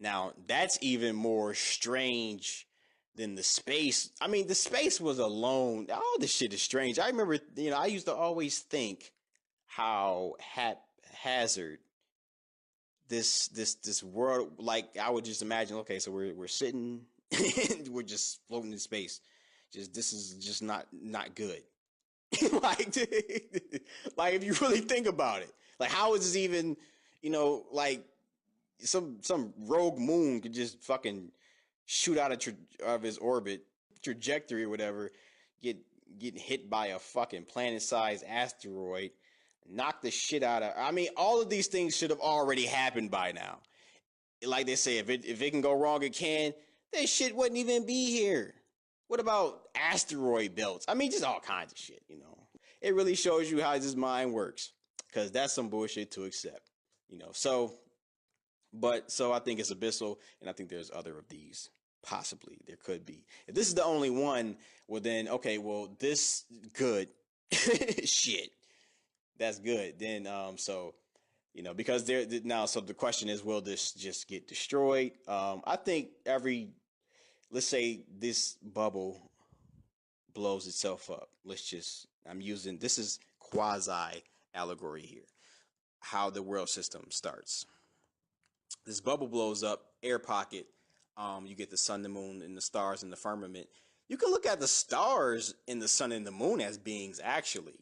now that's even more strange than the space. I mean, the space was alone. All this shit is strange. I remember, I used to always think how haphazard this world, like I would just imagine, okay, so we're sitting we're just floating in space. This is just not good. like like if you really think about it, like how is this even, like some rogue moon could just fucking shoot out of his orbit trajectory or whatever, getting hit by a fucking planet-sized asteroid, knock the shit out of. I mean, all of these things should have already happened by now. Like they say, if it can go wrong, it can. This shit wouldn't even be here. What about asteroid belts? I mean, just all kinds of shit. It really shows you how this mind works, because that's some bullshit to accept. So I think it's abyssal, and I think there's other of these. Possibly there could be. If this is the only one, well then okay, well this good shit. That's good. Then so because there now, so the question is, will this just get destroyed? I think let's say this bubble blows itself up. This is quasi allegory here. How the world system starts. This bubble blows up, air pocket. You get the sun, the moon, and the stars in the firmament. You can look at the stars and the sun and the moon as beings, actually.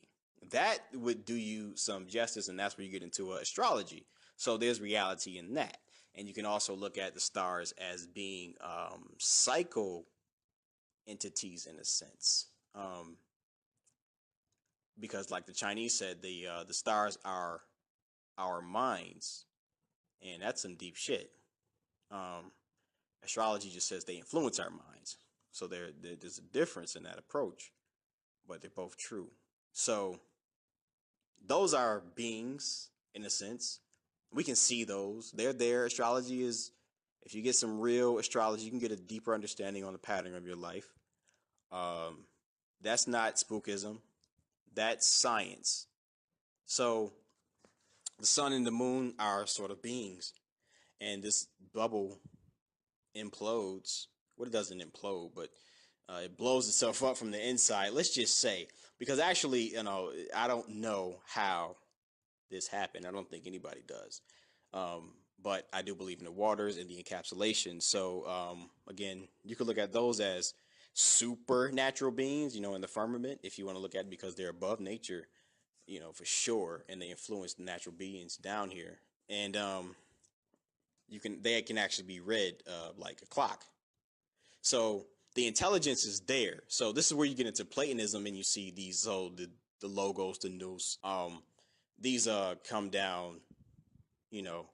That would do you some justice, and that's where you get into astrology. So there's reality in that. And you can also look at the stars as being psycho entities in a sense. Because like the Chinese said, the stars are our minds, and that's some deep shit. Astrology just says they influence our minds. So there's a difference in that approach, but they're both true. So those are beings in a sense. We can see those. They're there. Astrology is, if you get some real astrology, you can get a deeper understanding on the pattern of your life. Um, that's not spookism. That's science. So the sun and the moon are sort of beings, and this bubble implodes. Well, it doesn't implode, but it blows itself up from the inside. Let's just say, because actually, I don't know how this happened. I don't think anybody does. But I do believe in the waters and the encapsulation. So again, you could look at those as supernatural beings, in the firmament, if you want to look at it, because they're above nature, for sure, and they influence the natural beings down here. And they can actually be read like a clock. So the intelligence is there. So this is where you get into Platonism, and you see these the logos, the nous. These come down, you know,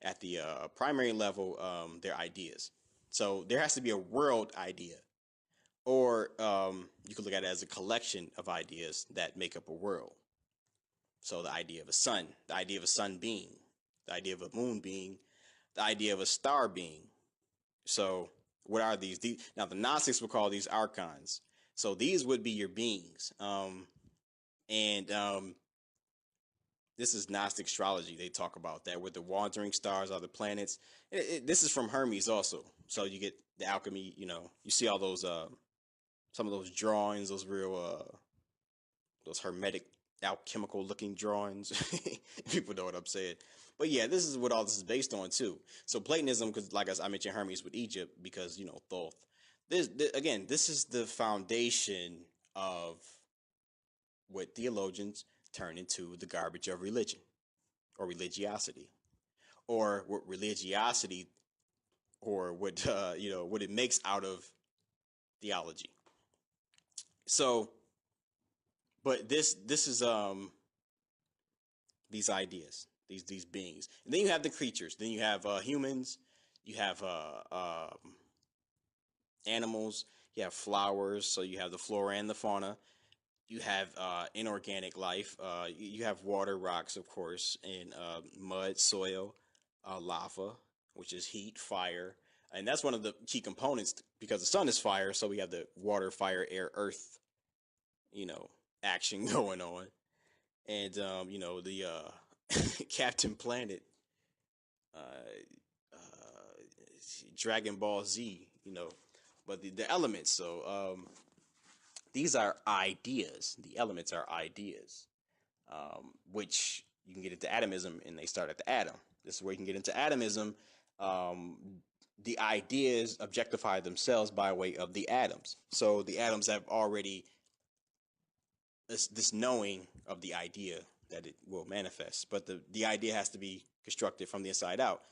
at the primary level. They're ideas. So there has to be a world idea, or you could look at it as a collection of ideas that make up a world. So the idea of a sun, the idea of a sun being, the idea of a moon being, the idea of a star being. So what are these? Now the Gnostics would call these archons. So these would be your beings. And this is Gnostic astrology. They talk about that, where the wandering stars are the planets. This is from Hermes also. So you get the alchemy. You see all those some of those drawings, those real those hermetic alchemical looking drawings. People know what I'm saying. But yeah, this is what all this is based on too. So Platonism, because like I mentioned Hermes with Egypt, because Thoth. This is the foundation of what theologians turn into the garbage of religion or religiosity, or what religiosity, or what what it makes out of theology. So, but this is these ideas, these beings, and then you have the creatures. Then you have humans. You have animals. You have flowers. So you have the flora and the fauna. You have inorganic life. You have water, rocks, of course, and mud, soil, lava, which is heat, fire. And that's one of the key components, because the sun is fire. So we have the water, fire, air, earth, action going on. And, the Captain Planet, uh, Dragon Ball Z, but the elements. So, these are ideas. The elements are ideas, which you can get into atomism, and they start at the atom. This is where you can get into atomism. The ideas objectify themselves by way of the atoms. So the atoms have already this knowing of the idea that it will manifest, but the idea has to be constructed from the inside out.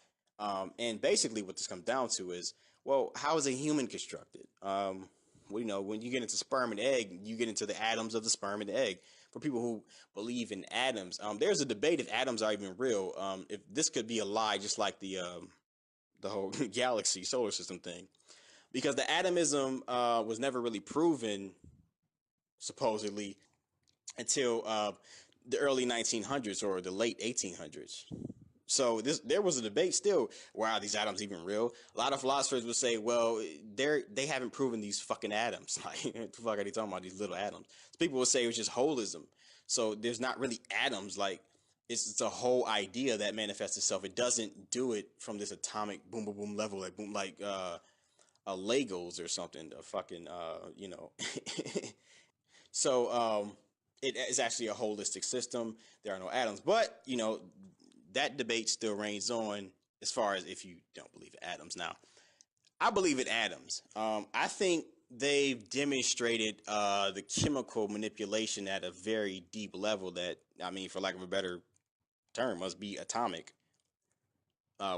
And basically, what this comes down to is, well, how is a human constructed? When you get into sperm and egg, you get into the atoms of the sperm and the egg. For people who believe in atoms, there's a debate if atoms are even real. If this could be a lie, just like the whole galaxy, solar system thing, because the atomism was never really proven, supposedly, until the early 1900s or the late 1800s. So there was a debate still. Wow, these atoms even real? A lot of philosophers would say, well, they haven't proven these fucking atoms. Like, what the fuck are they talking about, these little atoms? So people would say it was just holism. So there's not really atoms. Like, it's a whole idea that manifests itself. It doesn't do it from this atomic boom, boom, boom level, like boom, like a Legos or something. A fucking So it is actually a holistic system. There are no atoms, but that debate still reigns on as far as if you don't believe in atoms. Now, I believe in atoms. I think they've demonstrated the chemical manipulation at a very deep level that, I mean, for lack of a better term, must be atomic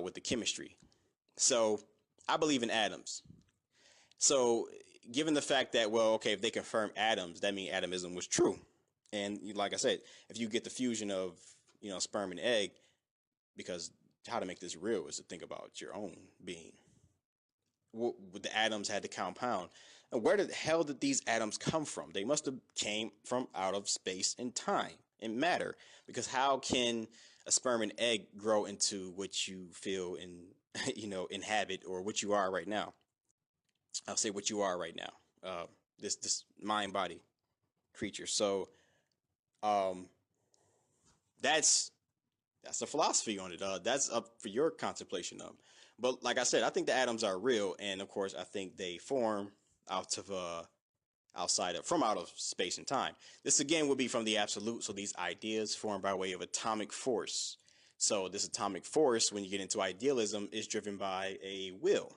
with the chemistry. So I believe in atoms. So given the fact that, well, okay, if they confirm atoms, that means atomism was true. And like I said, if you get the fusion of, sperm and egg, because how to make this real is to think about your own being. The atoms had to compound. And where the hell did these atoms come from? They must have came from out of space and time and matter. Because how can a sperm and egg grow into what you feel and, inhabit, or what you are right now? I'll say what you are right now. this mind body creature. So um, that's the philosophy on it. That's up for your contemplation of. But like I said, I think the atoms are real, and of course, I think they form out of out of space and time. This again would be from the absolute. So these ideas formed by way of atomic force. So this atomic force, when you get into idealism, is driven by a will.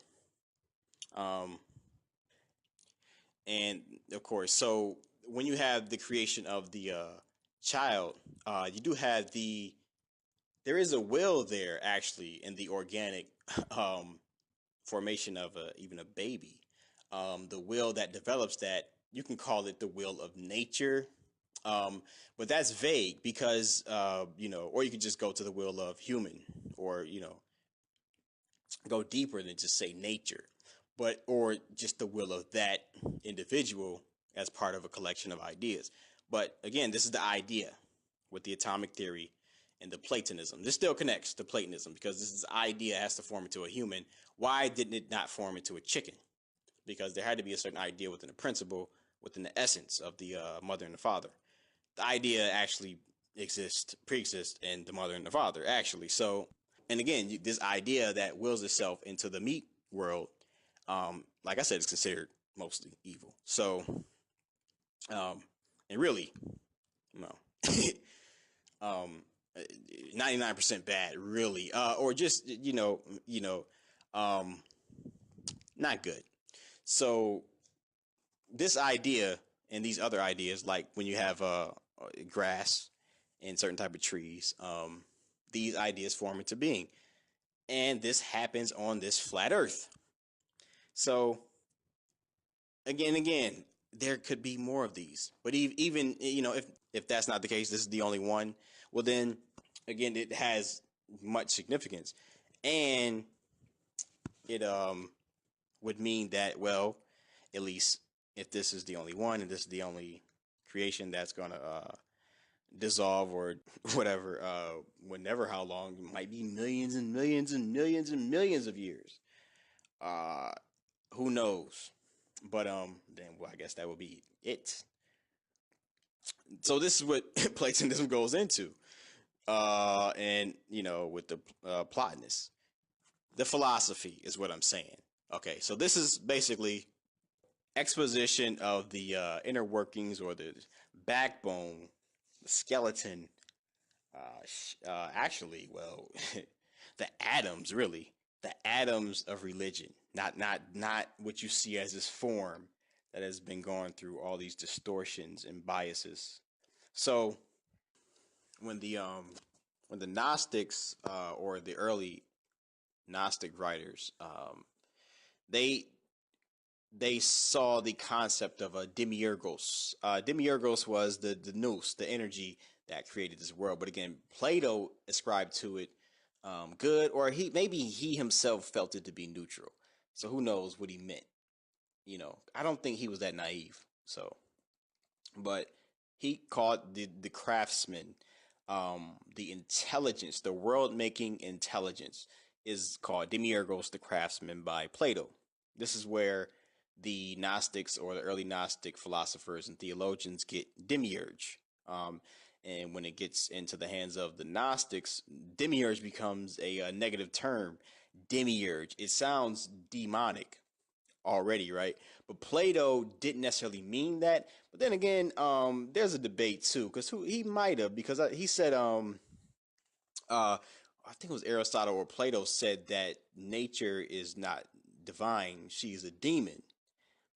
Um, and of course, so when you have the creation of the child, you do have there is a will there actually in the organic um, formation of even a baby. The will that develops that, you can call it the will of nature, um, but that's vague because or you could just go to the will of human, or go deeper than just say nature, but or just the will of that individual as part of a collection of ideas. But again, this is the idea with the atomic theory and the Platonism. This still connects to Platonism because this idea has to form into a human. Why didn't it not form into a chicken? Because there had to be a certain idea within the principle, within the essence of the mother and the father. The idea actually pre-exists in the mother and the father, actually. So, and again, this idea that wills itself into the meat world, like I said, is considered mostly evil. So, and really, no, 99% bad, really, or just um, not good. So this idea and these other ideas, like when you have grass and certain type of trees, these ideas form into being, and this happens on this flat Earth. So again, there could be more of these, but even if that's not the case, this is the only one. Well, then again, it has much significance, and it would mean that, well, at least if this is the only one and this is the only creation that's gonna dissolve or whatever, whenever, how long, it might be millions and millions and millions and millions of years. Uh, who knows? But then, well, I guess that would be it. So this is what Platonism goes into, and with the Plotinus, the philosophy is what I'm saying. Okay, so this is basically exposition of the inner workings or the backbone, the skeleton. Actually, well, the atoms, really, the atoms of religion, not what you see as this form that has been going through all these distortions and biases. So when the Gnostics, or the early Gnostic writers, they they saw the concept of a demiurgos. Demiurgos was the nous, the energy that created this world. But again, Plato ascribed to it good, or he himself felt it to be neutral. So who knows what he meant? I don't think he was that naive. So, but he called the craftsman, the intelligence, the world making intelligence, is called demiurgos, the craftsman, by Plato. This is where the Gnostics or the early Gnostic philosophers and theologians get demiurge. And when it gets into the hands of the Gnostics, demiurge becomes a negative term. Demiurge. It sounds demonic already, right? But Plato didn't necessarily mean that. But then again, there's a debate too, because he might have, because he said, I think it was Aristotle or Plato said that nature is not divine; she's a demon.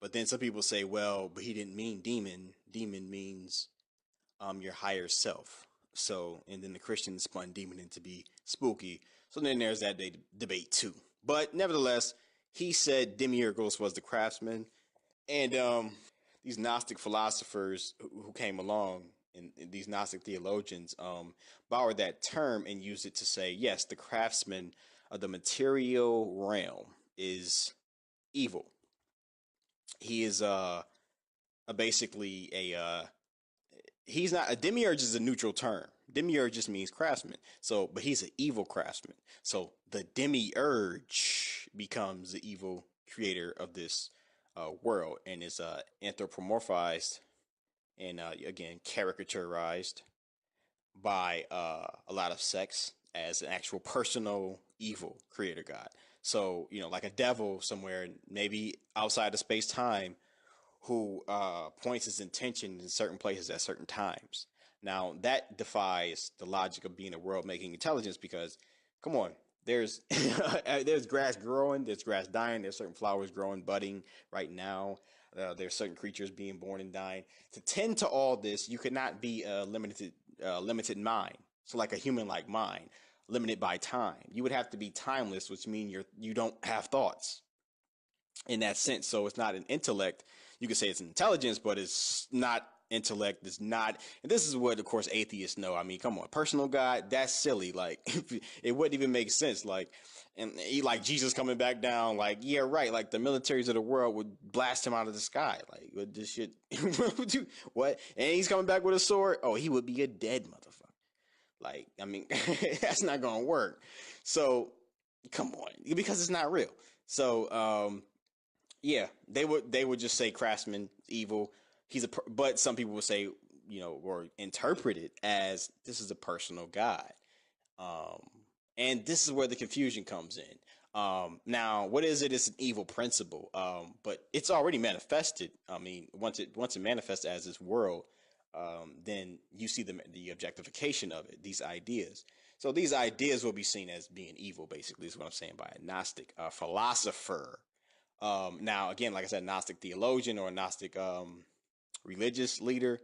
But then some people say, well, but he didn't mean demon. Demon means your higher self. So, and then the Christians spun demon into be spooky. So then there's that debate too. But nevertheless, he said demiurgos was the craftsman, and these Gnostic philosophers who came along, and these Gnostic theologians, borrowed that term and used it to say, yes, the craftsman of the material realm is evil. He is basically he's not a demiurge, is a neutral term. Demiurge just means craftsman. So, but he's an evil craftsman. So the demiurge becomes the evil creator of this world, and is anthropomorphized and again caricaturized by a lot of sects as an actual personal evil creator god. So like a devil somewhere, maybe outside of space time, who points his intention in certain places at certain times. Now that defies the logic of being a world-making intelligence, because, come on, there's there's grass growing, there's grass dying, there's certain flowers growing, budding right now. There's certain creatures being born and dying. To tend to all this, you could not be a limited mind. So like a human-like mind, limited by time. You would have to be timeless, which means you don't have thoughts in that sense. So it's not an intellect. You could say it's an intelligence, but it's not intellect. It's not. And this is what, of course, atheists know. I mean, come on, personal God, that's silly. Like, it wouldn't even make sense. Like, and like Jesus coming back down. Like, yeah, right. Like the militaries of the world would blast him out of the sky. Like, what this shit? What? And he's coming back with a sword. Oh, he would be a dead motherfucker. Like, I mean, that's not gonna work. So, come on, because it's not real. So, yeah, they would just say craftsman evil. But some people would say, or interpret it as this is a personal god. Um, and this is where the confusion comes in. Now, what is it? It's an evil principle. But it's already manifested. I mean, once it manifests as this world, then you see the objectification of it. These ideas. So these ideas will be seen as being evil. Basically, is what I'm saying by a Gnostic philosopher. Now, again, like I said, Gnostic theologian or a Gnostic religious leader,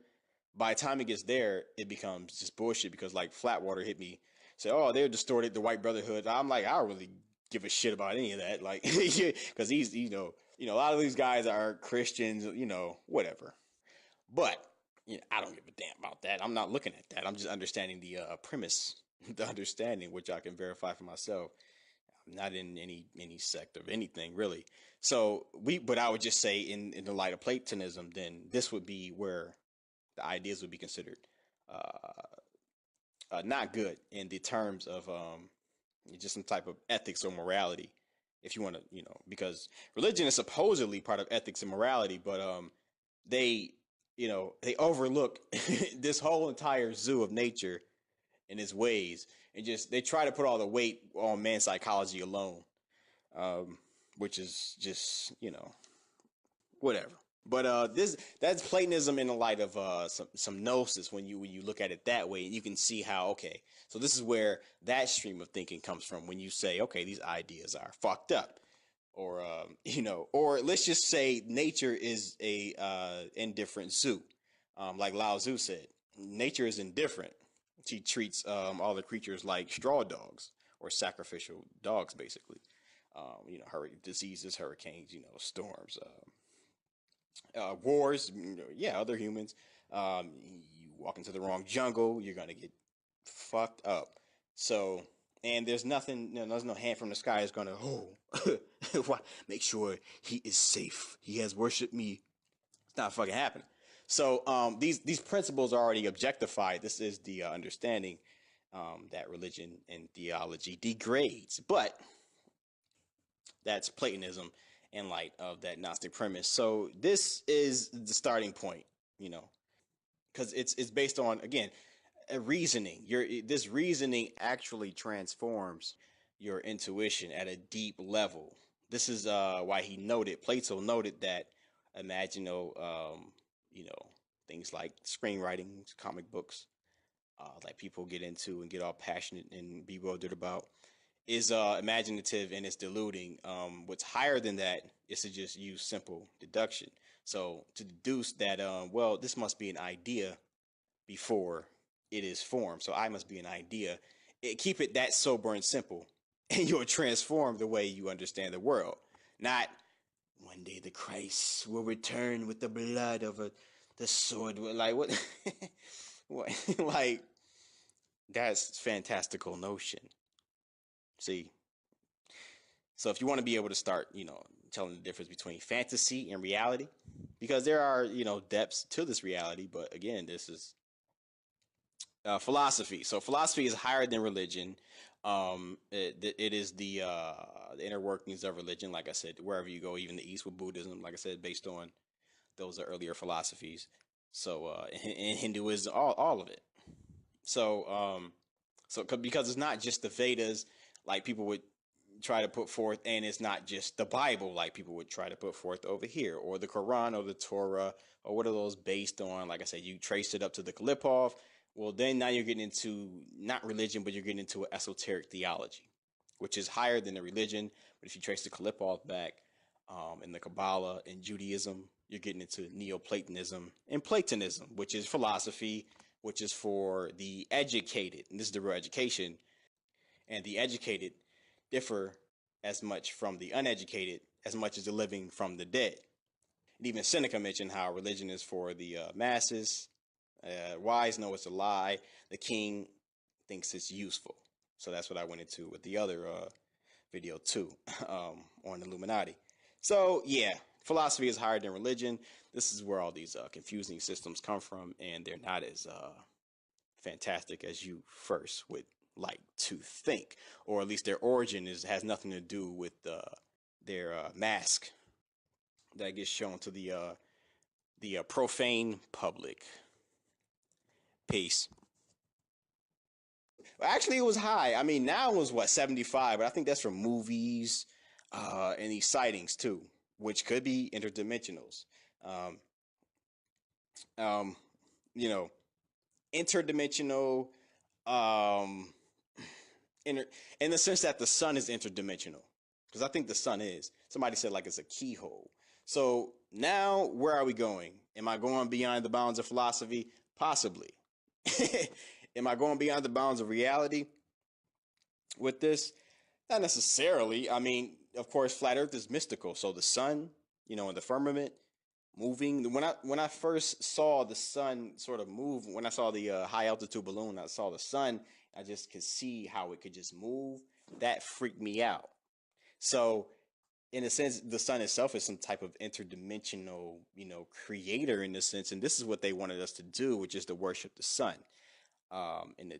by the time it gets there, it becomes just bullshit, because like Flatwater hit me, say, oh, they're distorted, the white brotherhood. I'm like, I don't really give a shit about any of that. Like, because he's, a lot of these guys are Christians, whatever. But, I don't give a damn about that. I'm not looking at that. I'm just understanding the premise, the understanding, which I can verify for myself. I'm not in any sect of anything, really. So but I would just say in the light of Platonism, then this would be where the ideas would be considered not good in the terms of just some type of ethics or morality, if you want to, because religion is supposedly part of ethics and morality, but they they overlook this whole entire zoo of nature and its ways, and just they try to put all the weight on man's psychology alone, which is just whatever. But that's Platonism in the light of some Gnosis. When you look at it that way, you can see how, okay, so this is where that stream of thinking comes from. When you say, okay, these ideas are fucked up, or or let's just say nature is a indifferent zoo, like Lao Tzu said, nature is indifferent. She treats all the creatures like straw dogs or sacrificial dogs, basically. Diseases, hurricanes, storms. Wars, yeah, other humans. You walk into the wrong jungle, you're gonna get fucked up. So, and there's nothing, there's no hand from the sky is gonna, make sure he is safe. He has worshipped me. It's not fucking happening. So, these principles are already objectified. This is the understanding that religion and theology degrades, but that's Platonism in light of that Gnostic premise. So this is the starting point, because it's based on, again, a reasoning. This reasoning actually transforms your intuition at a deep level. This is why Plato noted that things like screenwriting, comic books, like people get into and get all passionate and bewildered about, is imaginative and it's deluding. What's higher than that is to just use simple deduction. So to deduce that, this must be an idea before it is formed. So I must be an idea. Keep it that sober and simple, and you'll transform the way you understand the world. Not one day the Christ will return with the blood of the sword. Like what? What? Like, that's fantastical notion. See, so if you want to be able to start, telling the difference between fantasy and reality, because there are, depths to this reality, but again, this is philosophy. So philosophy is higher than religion. It is the inner workings of religion. Like I said, wherever you go, even the East with Buddhism, like I said, based on those earlier philosophies. So in Hinduism, all of it. So because it's not just the Vedas, like people would try to put forth, and it's not just the Bible, like people would try to put forth over here, or the Quran, or the Torah, or what are those based on? Like I said, you trace it up to the Kalipov. Well, then now you're getting into not religion, but you're getting into esoteric theology, which is higher than the religion. But if you trace the Kalipov back, in the Kabbalah and Judaism, you're getting into Neoplatonism and Platonism, which is philosophy, which is for the educated. And this is the real education. And the educated differ as much from the uneducated as much as the living from the dead. And even Seneca mentioned how religion is for the masses. Wise know it's a lie. The king thinks it's useful. So that's what I went into with the other video too, on Illuminati. So yeah, philosophy is higher than religion. This is where all these confusing systems come from, and they're not as fantastic as you first would like to think, or at least their origin has nothing to do with their mask that gets shown to the profane public. Peace. Actually, it was high. I mean, now it was what, 75, but I think that's from movies and these sightings too, which could be interdimensionals. Um, um, you know, interdimensional, um, in the sense that the sun is interdimensional, because I think the sun is. Somebody said like it's a keyhole. So now, where are we going? Am I going beyond the bounds of philosophy? Possibly. Am I going beyond the bounds of reality with this? Not necessarily. I mean, of course, flat Earth is mystical. So the sun, in the firmament, moving. When I first saw the sun sort of move, when I saw the high altitude balloon, I saw the sun. I just could see how it could just move. That freaked me out. So, in a sense, the sun itself is some type of interdimensional, creator in a sense, and this is what they wanted us to do, which is to worship the sun, in a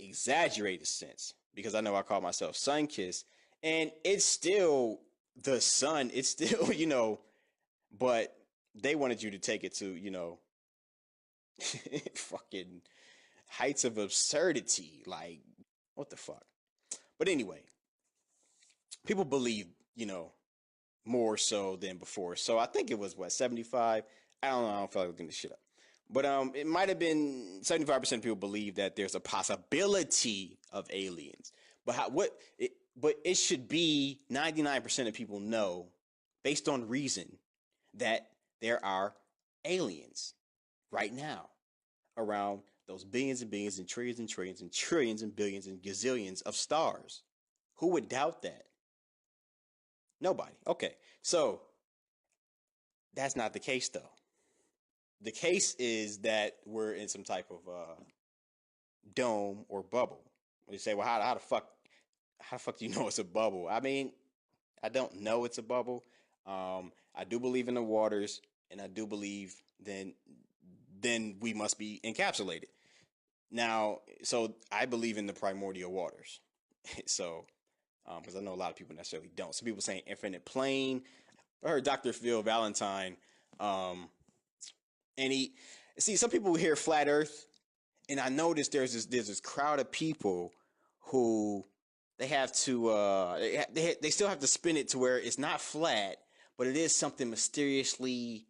exaggerated sense, because I know I call myself sun kiss, and it's still the sun. It's still, but they wanted you to take it to, fucking heights of absurdity. Like, what the fuck? But anyway, people believe, more so than before. So I think it was what, 75? I don't know. I don't feel like looking this shit up. But it might have been 75% of people believe that there's a possibility of aliens. But but it should be 99% of people know, based on reason, that there are aliens right now around those billions and billions and trillions and trillions and trillions and billions and gazillions of stars. Who would doubt that? Nobody. Okay, so that's not the case, though. The case is that we're in some type of dome or bubble. You say, well, how the fuck do you know it's a bubble? I mean, I don't know it's a bubble. I do believe in the waters, and I do believe then we must be encapsulated. Now, so I believe in the primordial waters. So, because I know a lot of people necessarily don't. Some people saying infinite plane. I heard Dr. Phil Valentine, and some people hear flat Earth, and I noticed there's this crowd of people who they have to they still have to spin it to where it's not flat, but it is something mysteriously,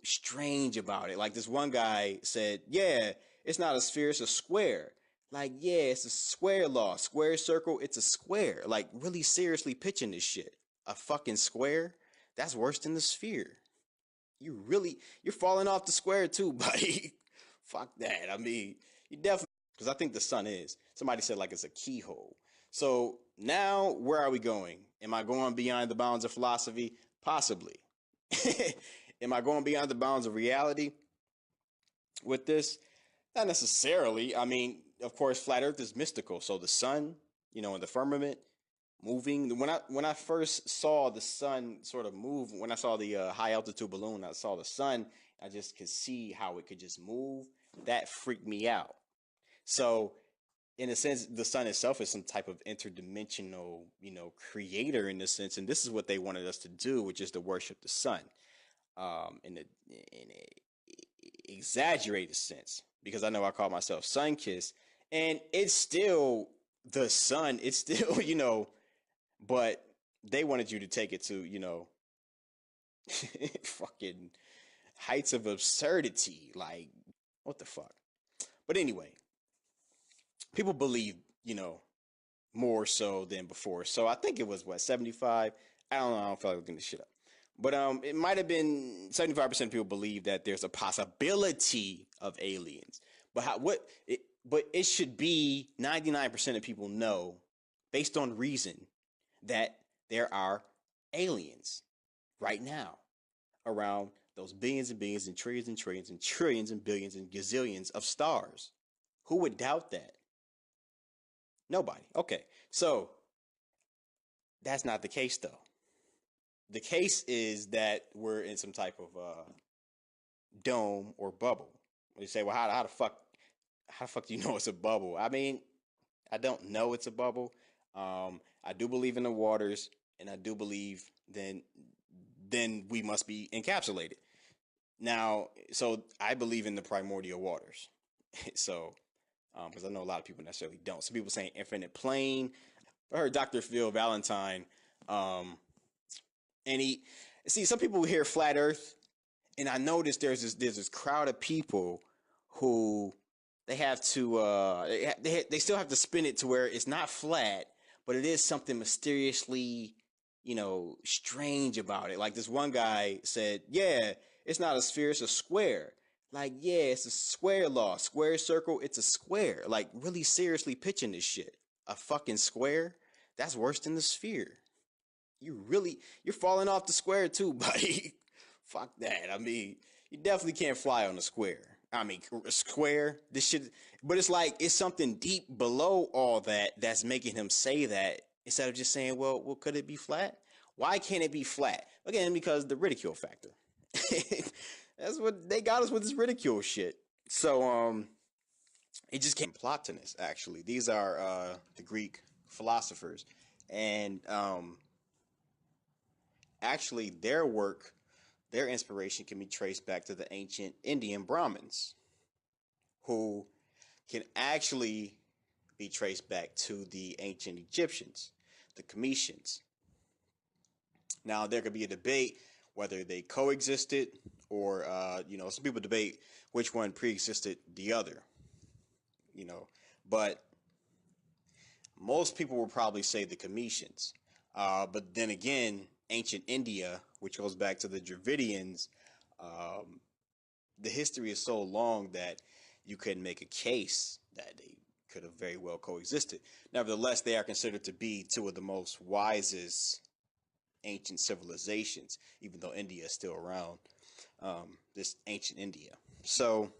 strange about it. Like this one guy said, yeah, it's not a sphere, it's a square. Like, yeah, it's a square law. Square circle, it's a square. Like, really seriously pitching this shit. A fucking square? That's worse than the sphere. You're falling off the square too, buddy. Fuck that. I mean, you definitely, because I think the sun is. Somebody said like it's a keyhole. So now, where are we going? Am I going beyond the bounds of philosophy? Possibly. Am I going beyond the bounds of reality with this? Not necessarily. I mean, of course, flat Earth is mystical. So the sun, in the firmament, moving. When I first saw the sun sort of move, when I saw the high altitude balloon, I saw the sun. I just could see how it could just move. That freaked me out. So in a sense, the sun itself is some type of interdimensional, creator in a sense, and this is what they wanted us to do, which is to worship the sun, in a exaggerated sense, because I know I call myself sun kiss, and it's still the sun. It's still, but they wanted you to take it to, fucking heights of absurdity. Like, what the fuck? But anyway, people believe, more so than before. So I think it was what, 75. I don't know. I don't feel like looking this shit up. But it might have been 75% of people believe that there's a possibility of aliens. But but it should be 99% of people know, based on reason, that there are aliens right now around those billions and billions and trillions and trillions and billions and gazillions of stars. Who would doubt that? Nobody. Okay. So that's not the case, though. The case is that we're in some type of dome or bubble. You say, well, how the fuck do you know it's a bubble? I mean, I don't know it's a bubble. I do believe in the waters, and I do believe then we must be encapsulated. Now, so I believe in the primordial waters. So, because I know a lot of people necessarily don't. Some people saying infinite plane. I heard Dr. Phil Valentine, and he see some people hear flat Earth, and I noticed there's this crowd of people who they have to they still have to spin it to where it's not flat, but it is something mysteriously, strange about it. Like this one guy said, yeah, it's not a sphere, it's a square. Like, yeah, it's a square law. Square circle, it's a square. Like, really seriously pitching this shit. A fucking square? That's worse than the sphere. You're falling off the square too, buddy. Fuck that. I mean, you definitely can't fly on a square. I mean, a square, this shit, but it's like it's something deep below all that that's making him say that instead of just saying, well, could it be flat? Why can't it be flat? Again, because the ridicule factor. That's what they got us with, this ridicule shit. So, it just came Platonists. Actually, these are the Greek philosophers, and actually, their inspiration can be traced back to the ancient Indian Brahmins, who can actually be traced back to the ancient Egyptians, the Cometians. Now, there could be a debate whether they coexisted or, some people debate which one preexisted the other, but most people will probably say the Cometians. But then again, ancient India, which goes back to the Dravidians, the history is so long that you can make a case that they could have very well coexisted. Nevertheless, they are considered to be two of the most wisest ancient civilizations, even though India is still around, this ancient India. So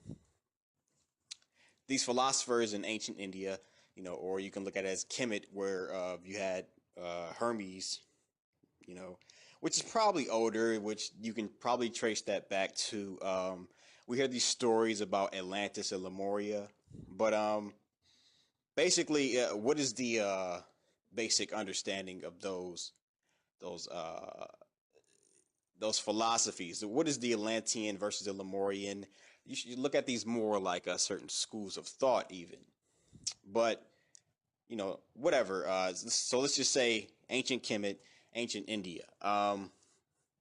these philosophers in ancient India, or you can look at it as Kemet, where you had Hermes, which is probably older, which you can probably trace that back to. We hear these stories about Atlantis and Lemuria, but basically, what is the basic understanding of those uh, those philosophies? What is the Atlantean versus the Lemurian? You should look at these more like certain schools of thought, even. But whatever. So let's just say ancient Kemet, ancient India.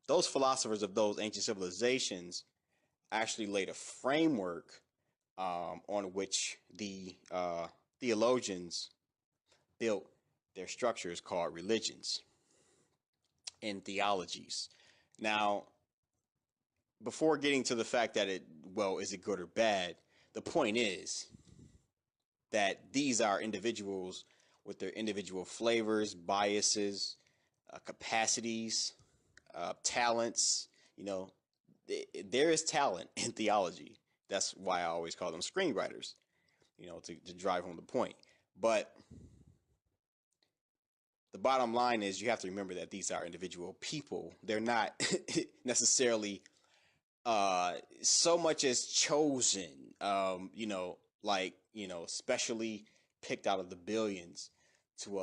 Those philosophers of those ancient civilizations actually laid a framework on which the theologians built their structures called religions and theologies. Now, before getting to the fact that is it good or bad, the point is that these are individuals with their individual flavors, biases, capacities, talents. There is talent in theology. That's why I always call them screenwriters, to drive home the point. But the bottom line is you have to remember that these are individual people. They're not necessarily so much as chosen, especially picked out of the billions to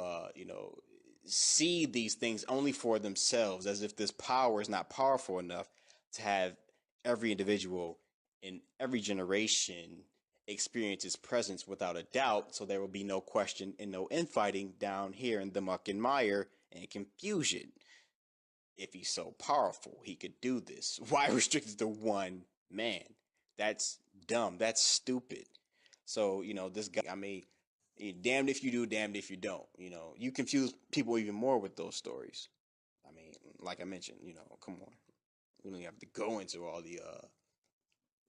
see these things only for themselves, as if this power is not powerful enough to have every individual in every generation experience its presence without a doubt, so there will be no question and no infighting down here in the muck and mire and confusion. If he's so powerful, he could do this. Why restrict it to one man? That's dumb. That's stupid. So, this guy, I mean, damned if you do, damned if you don't. You confuse people even more with those stories. I mean, like I mentioned, come on. We don't have to go into all the,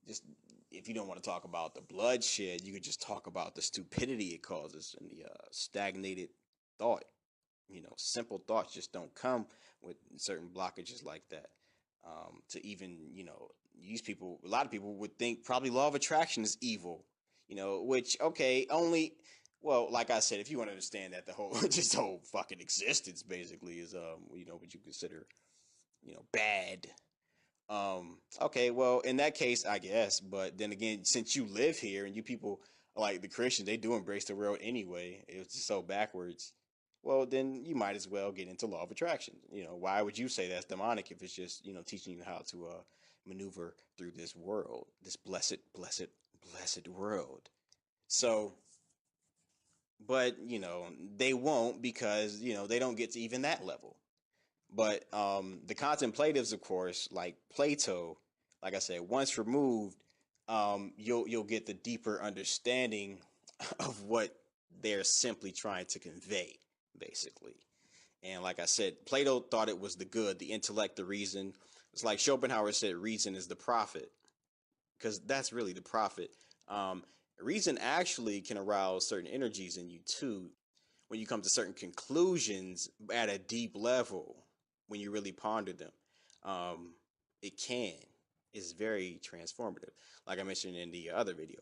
just, if you don't want to talk about the bloodshed, you could just talk about the stupidity it causes and the stagnated thought. Simple thoughts just don't come with certain blockages like that. To even, these people, a lot of people would think probably law of attraction is evil, which, okay, only, well, like I said, if you want to understand that the whole, just the whole fucking existence basically is, what you consider, bad. Okay, well, in that case, I guess, but then again, since you live here and you people, like the Christians, they do embrace the world anyway. It's just so backwards. Well, then you might as well get into law of attraction. Why would you say that's demonic if it's just, teaching you how to maneuver through this world, this blessed, blessed, blessed world? So, but, they won't because, they don't get to even that level. But the contemplatives, of course, like Plato, like I said, once removed, you'll get the deeper understanding of what they're simply trying to convey, basically. And like I said, Plato thought it was the good, the intellect, the reason. It's like Schopenhauer said, reason is the prophet, because that's really the prophet. Reason actually can arouse certain energies in you too, when you come to certain conclusions at a deep level, when you really ponder them. It can. It's very transformative. Like I mentioned in the other video.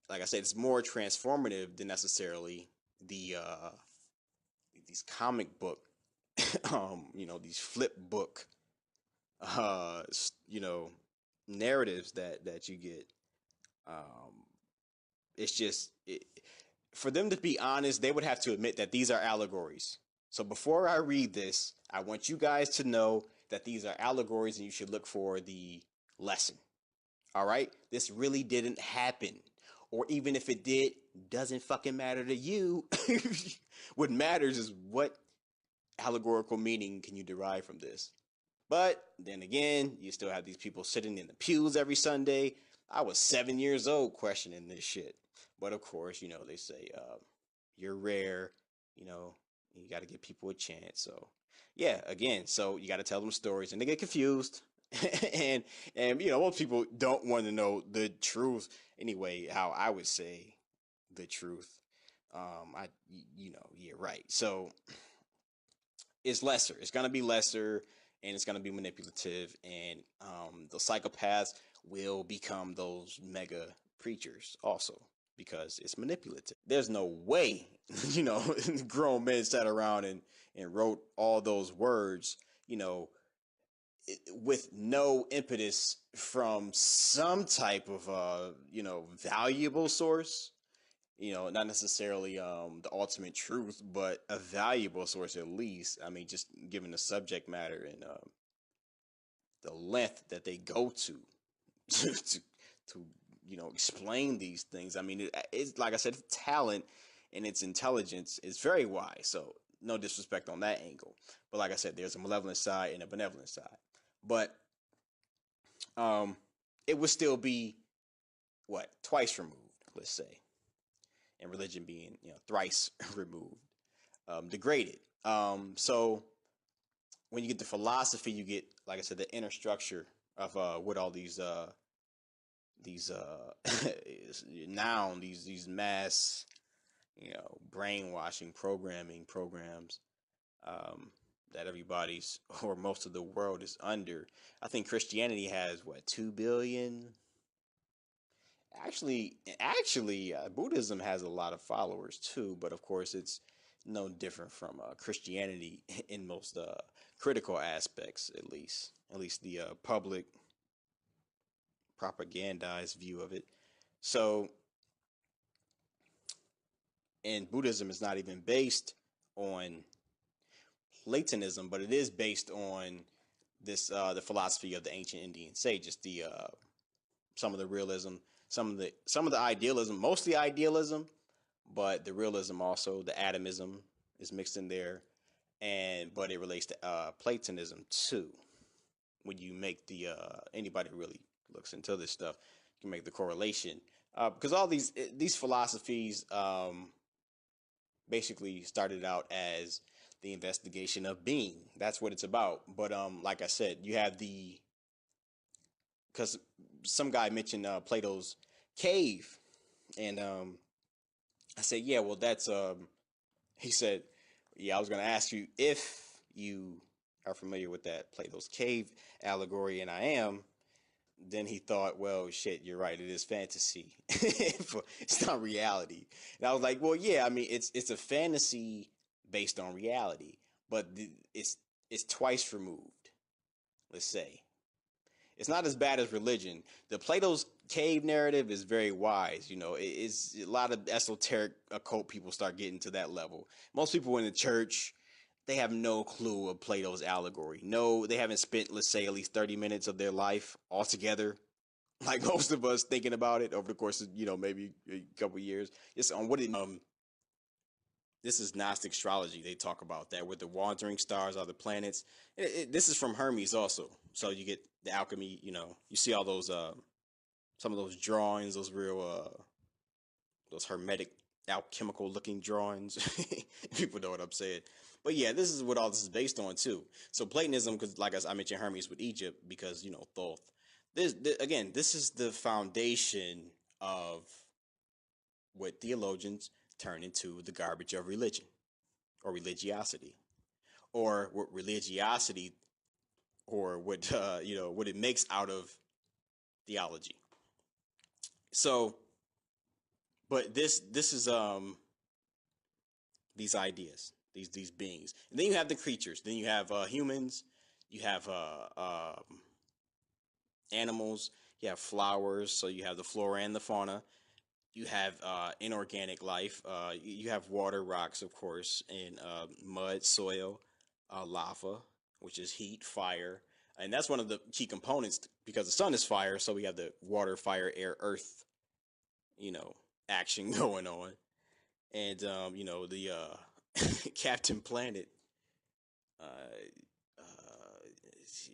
Like I said, it's more transformative than necessarily the these comic book, these flip book, uh, narratives that you get. Um, it's just for them to be honest, they would have to admit that these are allegories. So before I read this, I want you guys to know that these are allegories and you should look for the lesson. All right? This really didn't happen. Or even if it did, doesn't fucking matter to you. What matters is what allegorical meaning can you derive from this. But then again, you still have these people sitting in the pews every Sunday. I was 7 years old questioning this shit. But of course, they say you're rare, you got to give people a chance. So yeah, again, so you got to tell them stories and they get confused. and most people don't want to know the truth anyway, how I would say the truth. Yeah, right. So it's lesser. It's going to be lesser and it's going to be manipulative. And the psychopaths will become those mega preachers also because it's manipulative. There's no way, grown men sat around and wrote all those words, with no impetus from some type of, valuable source. Not necessarily the ultimate truth, but a valuable source at least. I mean, just given the subject matter and the length that they go to to explain these things. I mean, it's like I said, talent and its intelligence is very wise. So no disrespect on that angle, but like I said, there's a malevolent side and a benevolent side. But it would still be twice removed, let's say, and religion being thrice removed, degraded. So when you get to philosophy, you get, like I said, the inner structure of what all these noun these mass brainwashing programming programs that everybody's or most of the world is under. I think Christianity has 2 billion. Actually, Buddhism has a lot of followers too, but of course it's no different from Christianity in most critical aspects, at least the public propagandized view of it. So And Buddhism is not even based on Platonism, but it is based on this the philosophy of the ancient Indian sages, the some of the realism, some of the idealism, mostly idealism, but the realism also, the atomism is mixed in there, and but it relates to Platonism too. When you make the anybody who really looks into this stuff, you can make the correlation because all these philosophies basically started out as the investigation of being. That's what it's about. But like I said, you have the because some guy mentioned Plato's cave, and I said, yeah, well, that's he said, yeah, I was going to ask you if you are familiar with that Plato's cave allegory, and I am. Then he thought, well, shit, you're right, it is fantasy. It's not reality. And I was like, well, yeah, I mean, it's a fantasy based on reality, but it's twice removed, let's say. It's not as bad as religion. The Plato's cave narrative is very wise. You know, it's a lot of esoteric occult people start getting to that level. Most people in the church, they have no clue of Plato's allegory. No, they haven't spent, let's say, at least 30 minutes of their life altogether, like most of us, thinking about it over the course of, maybe a couple of years. Just on what it this is Gnostic astrology. They talk about that with the wandering stars are the planets. This is from Hermes also. So you get the alchemy, you see all those some of those drawings, those real those hermetic alchemical looking drawings. People know what I'm saying. But yeah, this is what all this is based on too. So Platonism, because like I mentioned Hermes with Egypt, because Thoth. This is the foundation of what theologians turn into the garbage of religion or religiosity, or what religiosity, or what what it makes out of theology. So, but this is these ideas, these beings, and then you have the creatures. Then you have humans. You have animals. You have flowers. So you have the flora and the fauna. You have inorganic life. You have water, rocks, of course, and mud, soil, lava, which is heat, fire. And that's one of the key components because the sun is fire. So we have the water, fire, air, earth, action going on. And, the Captain Planet, uh,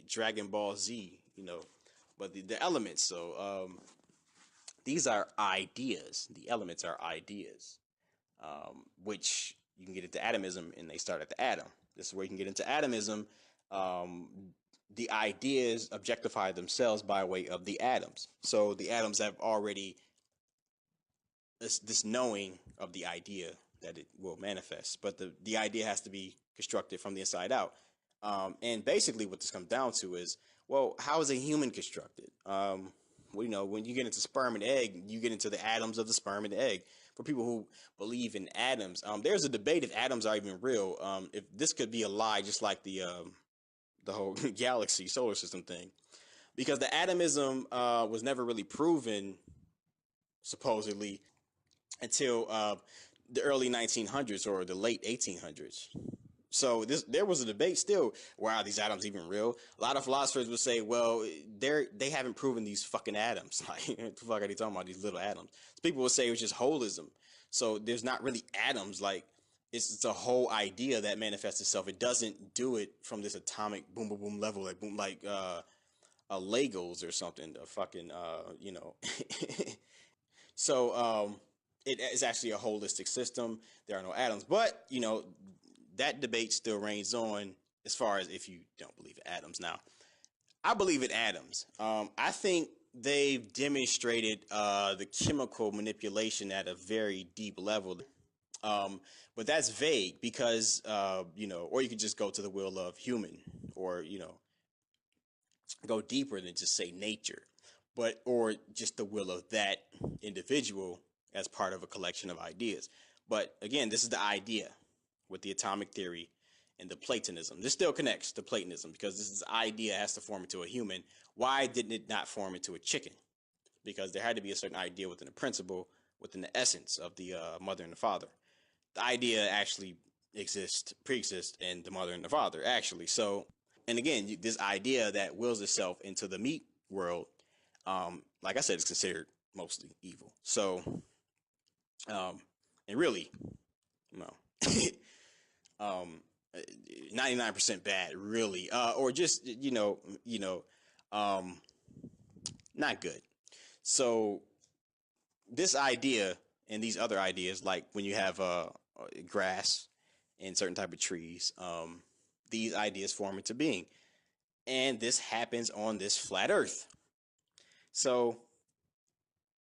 Dragon Ball Z, but the elements. So, these are ideas. The elements are ideas, which you can get into atomism, and they start at the atom. This is where you can get into atomism. The ideas objectify themselves by way of the atoms. So the atoms have already this knowing of the idea that it will manifest, but the idea has to be constructed from the inside out. And basically, what this comes down to is, well, how is a human constructed? When you get into sperm and egg, you get into the atoms of the sperm and the egg. For people who believe in atoms, there's a debate if atoms are even real. If this could be a lie, just like the whole galaxy solar system thing, because the atomism was never really proven, supposedly, until the early 1900s or the late 1800s. So there was a debate still. Where are these atoms even real? A lot of philosophers would say, well, they haven't proven these fucking atoms. Like, what the fuck are they talking about, these little atoms? So people would say it was just holism. So there's not really atoms. Like, it's a whole idea that manifests itself. It doesn't do it from this atomic boom, boom, boom level, like boom, like Legos or something. The fucking So it is actually a holistic system. There are no atoms, but that debate still reigns on as far as if you don't believe in atoms. Now, I believe in atoms. I think they've demonstrated the chemical manipulation at a very deep level. But that's vague because, or you could just go to the will of human, or, go deeper than just say nature, or just the will of that individual as part of a collection of ideas. But again, this is the idea with the atomic theory and the Platonism. This still connects to Platonism because this idea has to form into a human. Why didn't it not form into a chicken? Because there had to be a certain idea within the principle, within the essence of the mother and the father. the idea actually pre-exists in the mother and the father, actually. So, and again, this idea that wills itself into the meat world, like I said, is considered mostly evil. So, and really, no, 99% bad, really, or just um, not good. So, this idea and these other ideas, like when you have grass and certain type of trees, these ideas form into being, and this happens on this flat Earth. So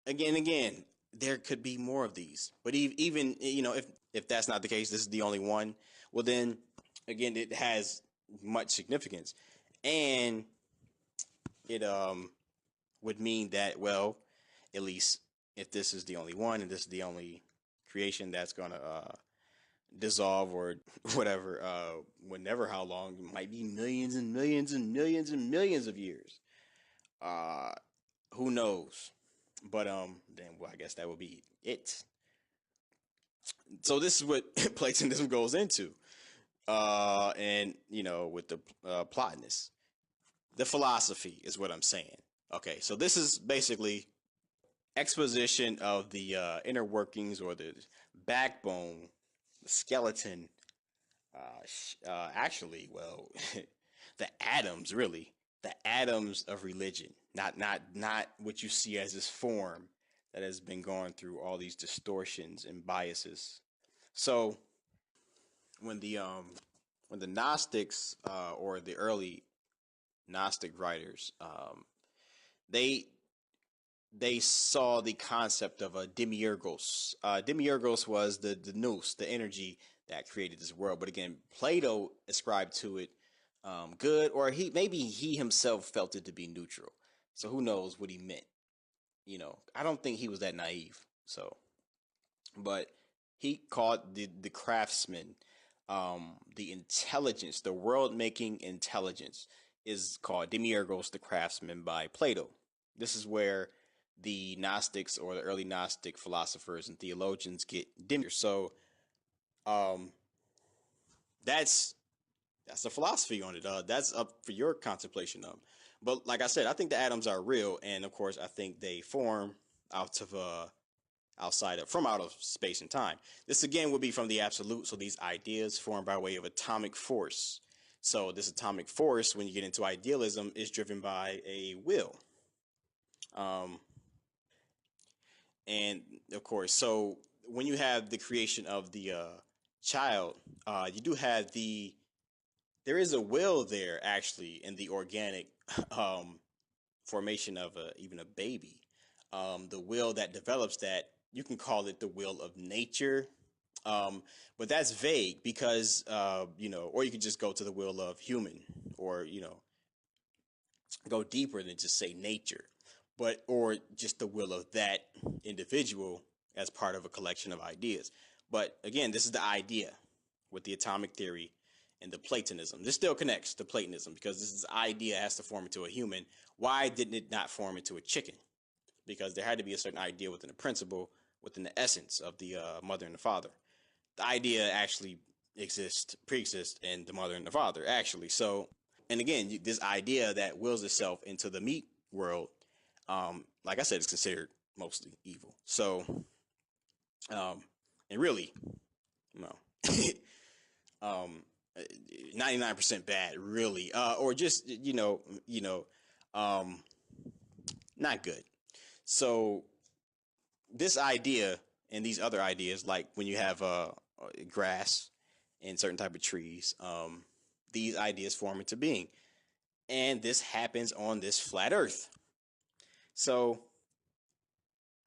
again, there could be more of these, but even if that's not the case, this is the only one. Well, then again, it has much significance, and it would mean that, well, at least if this is the only one and this is the only creation that's gonna dissolve or whatever, whenever, how long, it might be millions and millions and millions and millions of years. Uh, who knows? But then, well, I guess that would be it. So this is what Platonism goes into, and with the Plotinus, the philosophy is what I'm saying. Okay, so this is basically exposition of the inner workings or the backbone, the skeleton. Actually, well, the atoms, really, the atoms of religion, not what you see as this form that has been going through all these distortions and biases. So when the Gnostics, or the early Gnostic writers, they they saw the concept of a demiurgos. Demiurgos was the nous, the energy that created this world. But again, Plato ascribed to it good, or he himself felt it to be neutral. So who knows what he meant? I don't think he was that naive. So, but he called the craftsman, the intelligence, the world making intelligence, is called demiurgos, the craftsman, by Plato. This is where the Gnostics or the early Gnostic philosophers and theologians get demiurgos. So, um, that's the philosophy on it. That's up for your contemplation of. But like I said, I think the atoms are real, and of course, I think they form out of out of space and time. This again would be from the absolute. So these ideas form by way of atomic force. So this atomic force, when you get into idealism, is driven by a will. Um, and of course, so when you have the creation of the child, you do have there is a will there, actually, in the organic um, formation of even a baby. The will that develops that, you can call it the will of nature, but that's vague because or you could just go to the will of human, or go deeper than just say nature, but or just the will of that individual as part of a collection of ideas. But again, this is the idea with the atomic theory and the Platonism. This still connects to Platonism because this idea has to form into a human. Why didn't it not form into a chicken? Because there had to be a certain idea within the principle, within the essence of the mother and the father. The idea actually pre-exists in the mother and the father, actually. So, and again, this idea that wills itself into the meat world, like I said, is considered mostly evil. So, and really, no, 99% bad, really, or just um, not good. So this idea and these other ideas, like when you have grass and certain type of trees, these ideas form into being, and this happens on this flat Earth. So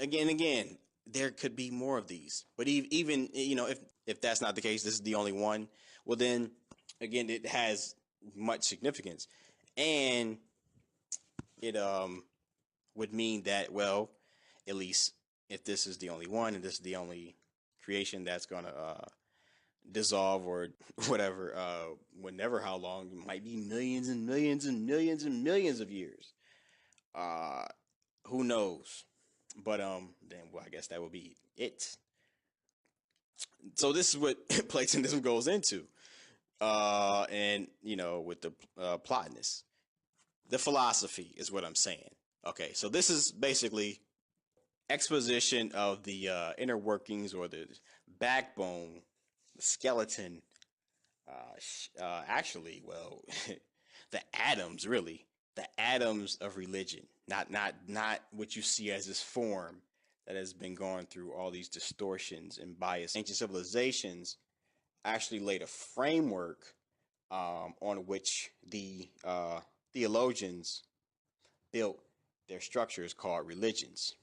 again, there could be more of these, but even if that's not the case, this is the only one. Well, then again, it has much significance, and it would mean that, well, at least if this is the only one and this is the only creation that's gonna dissolve or whatever, whenever, how long, it might be millions and millions and millions and millions of years. Uh, who knows? But then, well, I guess that would be it. So this is what Platonism goes into, and with the Plotinus, the philosophy is what I'm saying. Okay, so this is basically exposition of the inner workings or the backbone, the skeleton. Actually, well, the atoms, really, the atoms of religion, not what you see as this form that has been going through all these distortions and bias. Ancient civilizations actually laid a framework on which the theologians built their structures called religions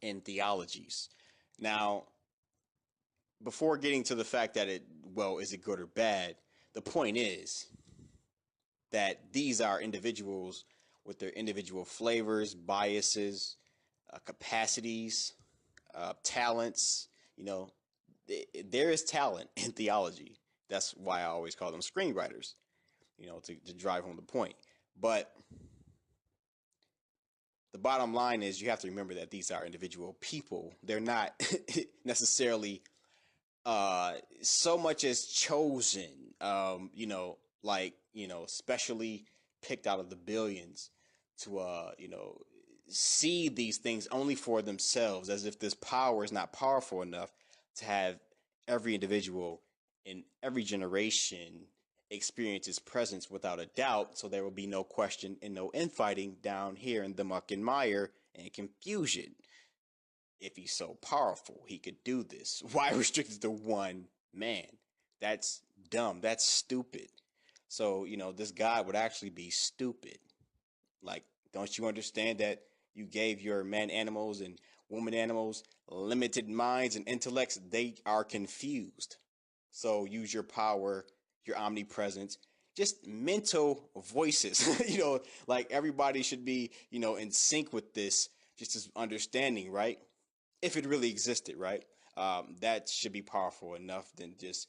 and theologies. Now, before getting to the fact that is it good or bad, the point is that these are individuals with their individual flavors, biases, capacities, talents. There is talent in theology. That's why I always call them screenwriters, to drive home the point. But the bottom line is you have to remember that these are individual people. They're not necessarily so much as chosen, specially picked out of the billions to, see these things only for themselves, as if this power is not powerful enough to have every individual in every generation experience its presence without a doubt. So there will be no question and no infighting down here in the muck and mire and confusion. If he's so powerful, he could do this. Why restrict it to one man? That's dumb. That's stupid. So, this God would actually be stupid. Like, don't you understand that you gave your man animals and woman animals limited minds and intellects? They are confused. So use your power, your omnipresence, just mental voices. Like everybody should be, in sync with this, just as understanding, right? If it really existed, right? That should be powerful enough than just,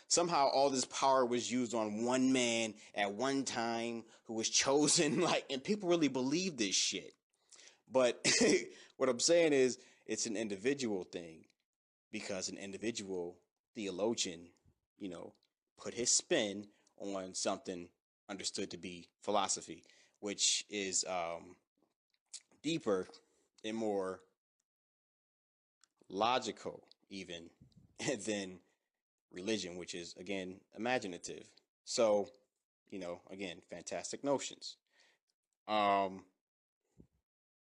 somehow all this power was used on one man at one time who was chosen, and people really believe this shit. But what I'm saying is it's an individual thing because an individual theologian, put his spin on something understood to be philosophy, which is deeper and more logical even than religion, which is again imaginative. So, again, fantastic notions. Um,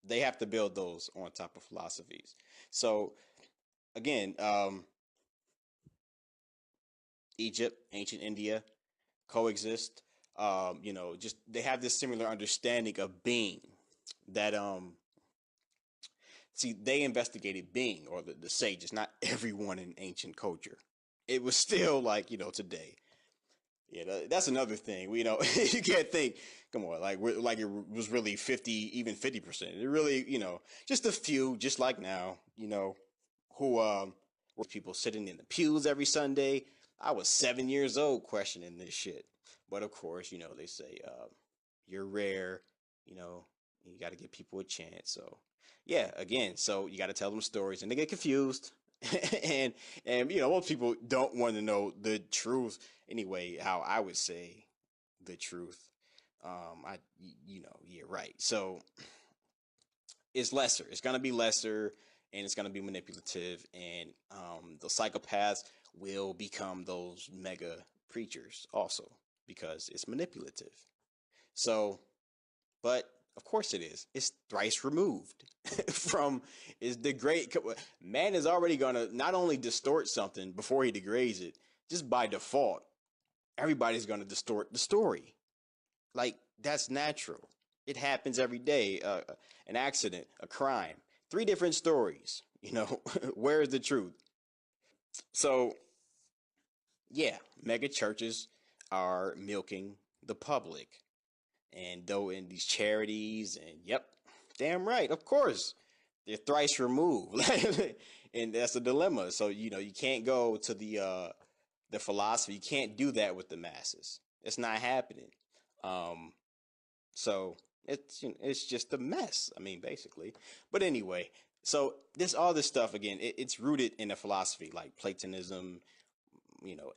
they have to build those on top of philosophies. So again, Egypt, ancient India coexist. Just they have this similar understanding of being that see, they investigated being, or the sages, not everyone in ancient culture. It was still like, today. Yeah, that's another thing. You can't think, come on, like it was really 50, even 50%. It really, just a few, just like now, who were people sitting in the pews every Sunday. I was 7 years old questioning this shit. But of course, they say you're rare, you got to give people a chance. So yeah, again, so you got to tell them stories, and they get confused. and most people don't want to know the truth anyway. How I would say the truth. Yeah, right. So it's lesser. It's gonna be lesser, and it's gonna be manipulative, and the psychopaths will become those mega preachers also because it's manipulative. So, but of course it is. It's thrice removed from is the great man is already gonna not only distort something before he degrades it, just by default, everybody's gonna distort the story. Like that's natural. It happens every day. An accident, a crime, three different stories. Where is the truth? So yeah, mega churches are milking the public. And though in these charities, and yep, damn right, of course, they're thrice removed, and that's a dilemma. So you can't go to the philosophy. You can't do that with the masses. It's not happening. So it's it's just a mess. I mean, basically. But anyway, So this all this stuff again, it's rooted in a philosophy like Platonism,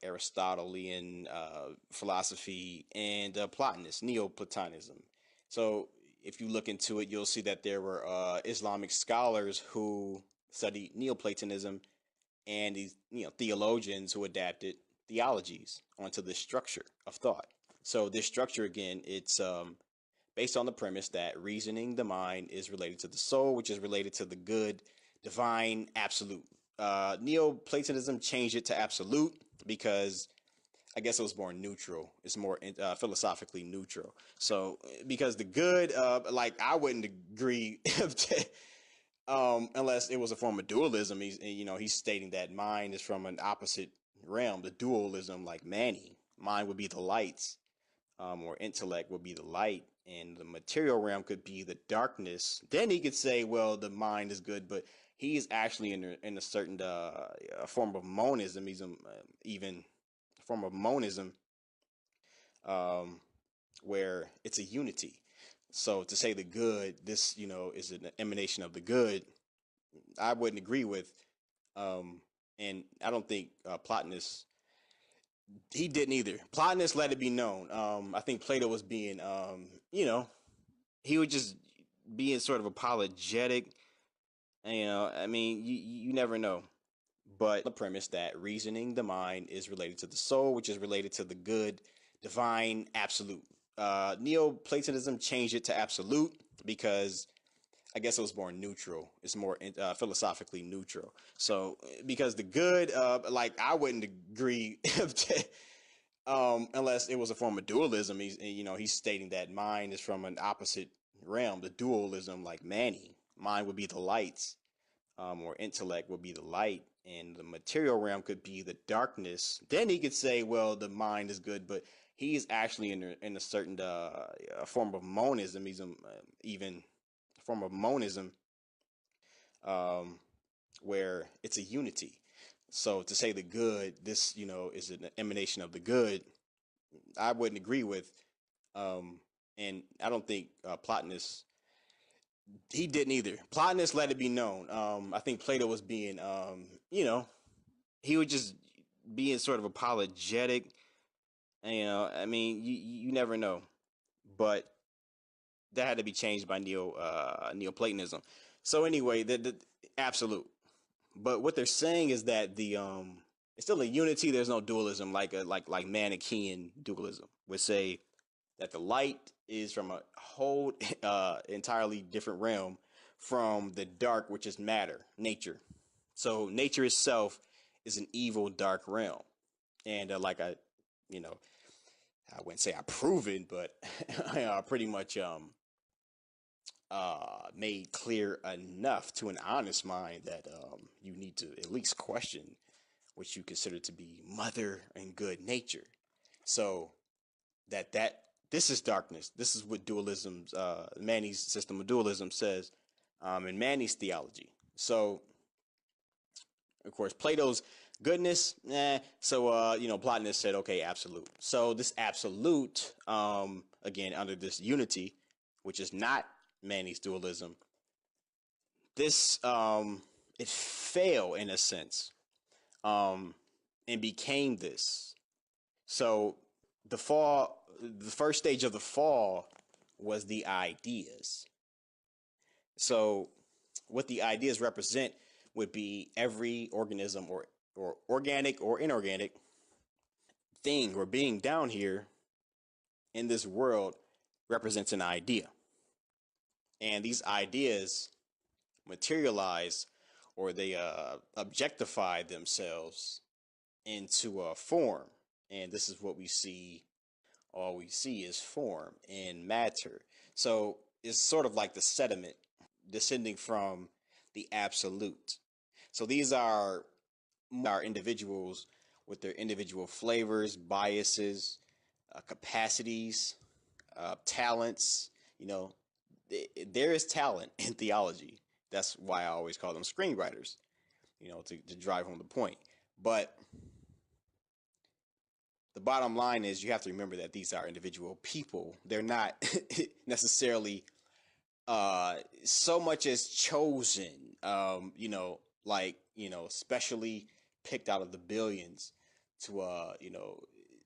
Aristotelian philosophy, and Plotinus, Neoplatonism. So if you look into it, you'll see that there were Islamic scholars who studied Neoplatonism and these theologians who adapted theologies onto this structure of thought. So this structure again, it's based on the premise that reasoning, the mind, is related to the soul, which is related to the good, divine, absolute. Neoplatonism changed it to absolute because I guess it was more neutral. It's more philosophically neutral. So because the good, like I wouldn't agree unless it was a form of dualism. He's stating that mind is from an opposite realm, the dualism, like Manny. Mind would be the lights, or intellect would be the light, and the material realm could be the darkness. Then he could say, well, the mind is good, but he's actually in a certain a form of monism. He's even a form of monism, um, where it's a unity. So to say the good, this is an emanation of the good. I wouldn't agree with, and I don't think Plotinus he didn't either. Plotinus let it be known. I think Plato was being, he was just being sort of apologetic. I mean, you never know. But the premise that reasoning, the mind, is related to the soul, which is related to the good, divine, absolute. Neoplatonism changed it to absolute because I guess it was more neutral. It's more philosophically neutral. So because the good, like I wouldn't agree unless it was a form of dualism. He's stating that mind is from an opposite realm, the dualism, like Manny. Mind would be the lights, or intellect would be the light, and the material realm could be the darkness. Then he could say, well, the mind is good, but he's actually in a certain a form of monism. He's even a form of monism, um, where it's a unity. So to say the good, this is an emanation of the good. I wouldn't agree with, and I don't think Plotinus he didn't either. Plotinus let it be known. I think Plato was being, he was just being sort of apologetic. I mean, you never know, but that had to be changed by Neoplatonism. So anyway, the absolute. But what they're saying is that it's still a unity. There's no dualism like Manichaean dualism would say that the light is from a whole entirely different realm from the dark, which is matter, nature. So nature itself is an evil, dark realm, and you know, I wouldn't say I proven, but I pretty much made clear enough to an honest mind that you need to at least question what you consider to be mother and good nature. So that this is darkness. This is what dualism's Manny's system of dualism says, in Manny's theology. So of course Plato's goodness, so Plotinus said, okay, absolute. So this absolute, again under this unity, which is not Manny's dualism, this it failed in a sense, um, and became this. So the first stage of the fall was the ideas. So what the ideas represent would be every organism or organic or inorganic thing or being down here in this world represents an idea. And these ideas materialize or they objectify themselves into a form. And this is what we see. All we see is form and matter. So it's sort of like the sediment descending from the absolute. So these are individuals with their individual flavors, biases, capacities, talents. You know, there is talent in theology. That's why I always call them screenwriters, to drive home the point. But the bottom line is you have to remember that these are individual people. They're not necessarily so much as chosen, especially picked out of the billions to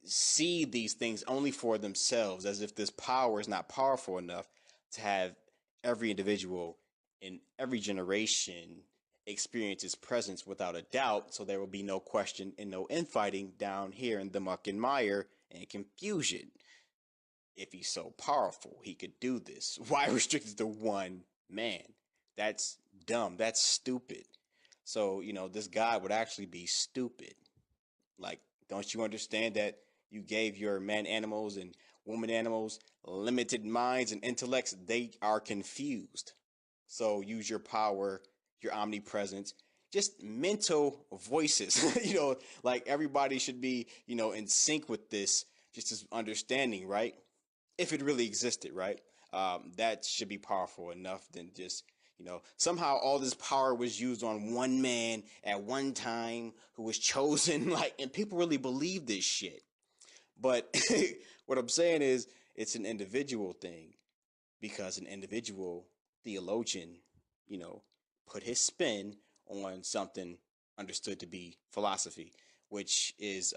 see these things only for themselves, as if this power is not powerful enough to have every individual in every generation experience its presence without a doubt, so there will be no question and no infighting down here in the muck and mire and confusion. If he's so powerful, he could do this. Why restrict it to one man? That's dumb. That's stupid. So, this God would actually be stupid. Like, don't you understand that you gave your man animals and woman animals limited minds and intellects? They are confused. So use your power, your omnipresence, just mental voices. Like everybody should be, in sync with this, just as understanding, right? If it really existed, right? That should be powerful enough than just, somehow all this power was used on one man at one time who was chosen, like, and people really believe this shit. But what I'm saying is it's an individual thing, because an individual theologian, you know, put his spin on something understood to be philosophy, which is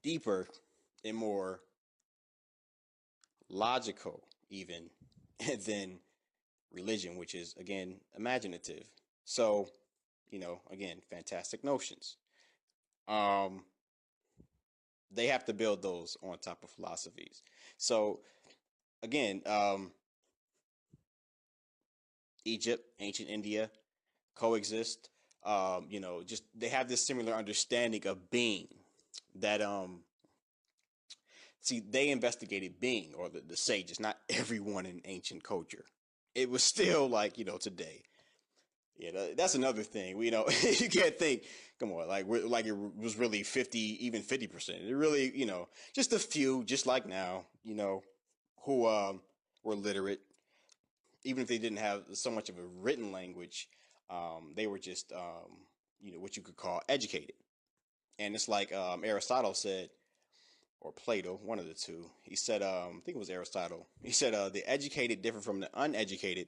deeper and more logical even than religion, which is again imaginative. So, again, fantastic notions. Um, they have to build those on top of philosophies. So again, Egypt, ancient India coexist. Just they have this similar understanding of being that see, they investigated being, or the sages, not everyone in ancient culture. It was still like, today. Yeah, that's another thing. You can't think. Come on, like it was really 50, even 50%. It really, just a few, just like now, who were literate, even if they didn't have so much of a written language. They were just, what you could call educated. And it's like Aristotle said, or Plato, one of the two. He said, I think it was Aristotle. He said, the educated differ from the uneducated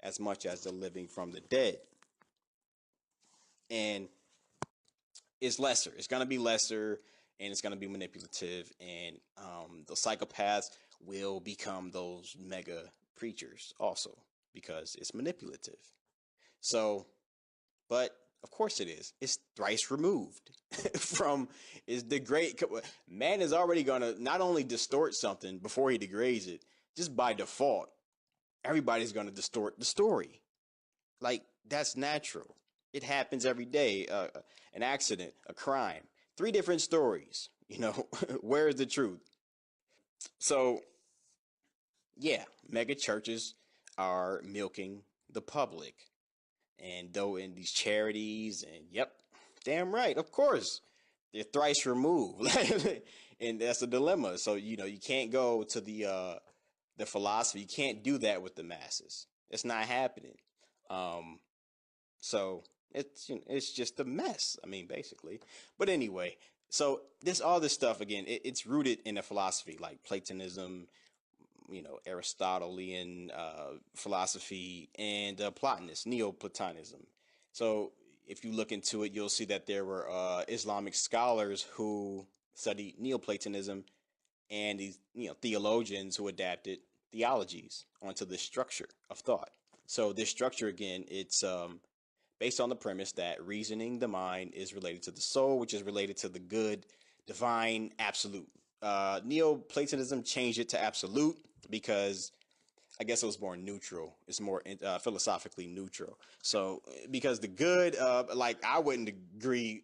as much as the living from the dead. And it's lesser. It's going to be lesser, and it's going to be manipulative. And the psychopaths will become those mega preachers also, because it's manipulative. So, but of course it is. It's thrice removed from is the great man is already gonna not only distort something before he degrades it, just by default, everybody's gonna distort the story. Like that's natural. It happens every day. An accident, a crime, three different stories. Where is the truth? So yeah, mega churches are milking the public. And though in these charities, and yep, damn right, of course, they're thrice removed, and that's a dilemma. So you can't go to the philosophy. You can't do that with the masses. It's not happening. Um, so it's just a mess. I mean, basically. But anyway, so this all this stuff again, it's rooted in a philosophy like Platonism, Aristotelian philosophy, and Plotinus, Neoplatonism. So if you look into it, you'll see that there were Islamic scholars who studied Neoplatonism, and these theologians who adapted theologies onto this structure of thought. So this structure again, it's based on the premise that reasoning the mind is related to the soul, which is related to the good, divine, absolute. Neoplatonism changed it to absolute because I guess it was more neutral. It's more philosophically neutral. So because the good, like I wouldn't agree,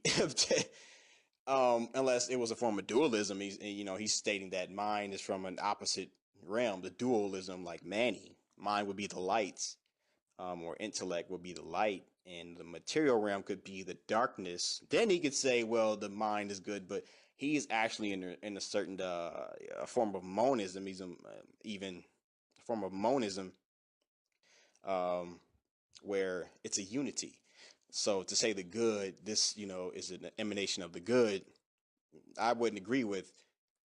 unless it was a form of dualism. He's stating that mind is from an opposite realm, the dualism, like Manny. Mind would be the lights, or intellect would be the light, and the material realm could be the darkness. Then he could say, well, the mind is good, but he's actually in a certain a form of monism. He's even a form of monism, um, where it's a unity. So to say the good, this is an emanation of the good, I wouldn't agree with.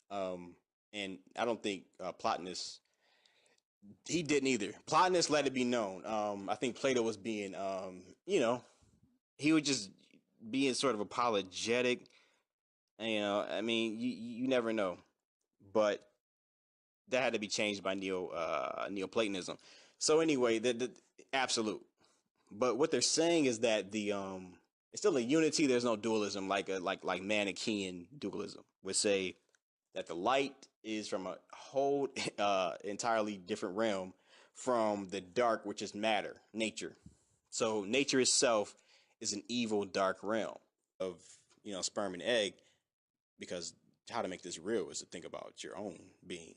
And I don't think Plotinus He didn't either. Plotinus let it be known. I think Plato was being, he was just being sort of apologetic. I mean, you never know, but that had to be changed by Neoplatonism. So anyway, the absolute. But what they're saying is that it's still a unity. There's no dualism like Manichaean dualism would say that the light is from a whole entirely different realm from the dark, which is matter, nature. So nature itself is an evil, dark realm of sperm and egg. Because how to make this real is to think about your own being.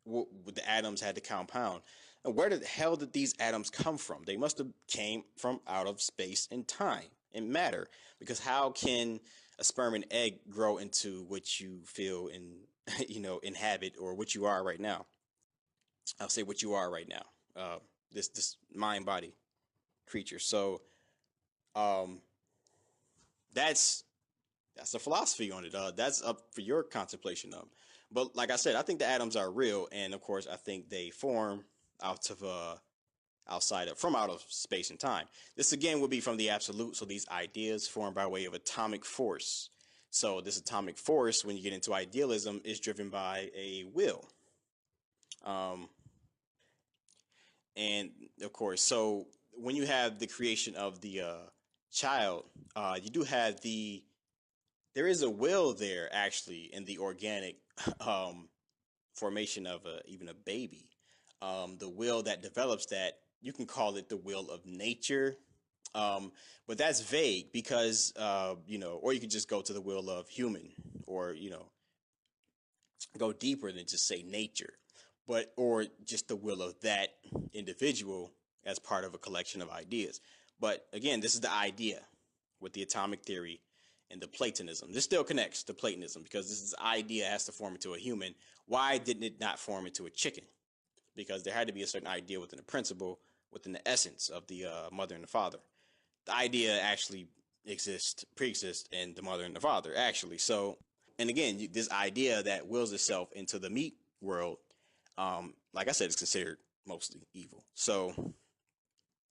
The atoms had to compound. And where the hell did these atoms come from? They must have came from out of space and time and matter. Because how can a sperm and egg grow into what you feel and inhabit, or what you are right now? I'll say what you are right now. This mind body creature. So um, that's the philosophy on it. That's up for your contemplation of. But like I said, I think the atoms are real, and of course, I think they form out of out of space and time. This again would be from the absolute. So these ideas form by way of atomic force. So this atomic force, when you get into idealism, is driven by a will. Um, and of course, so when you have the creation of the child, you do have there is a will there actually in the organic um, formation of even a baby. The will that develops that, you can call it the will of nature, but that's vague because or you could just go to the will of human, or go deeper than just say nature, but or just the will of that individual as part of a collection of ideas. But again, this is the idea with the atomic theory and the Platonism. This still connects to Platonism because this idea has to form into a human. Why didn't it not form into a chicken? Because there had to be a certain idea within the principle, within the essence of the mother and the father. The idea actually pre-exists in the mother and the father, actually. So, and again, this idea that wills itself into the meat world, like I said, is considered mostly evil. So,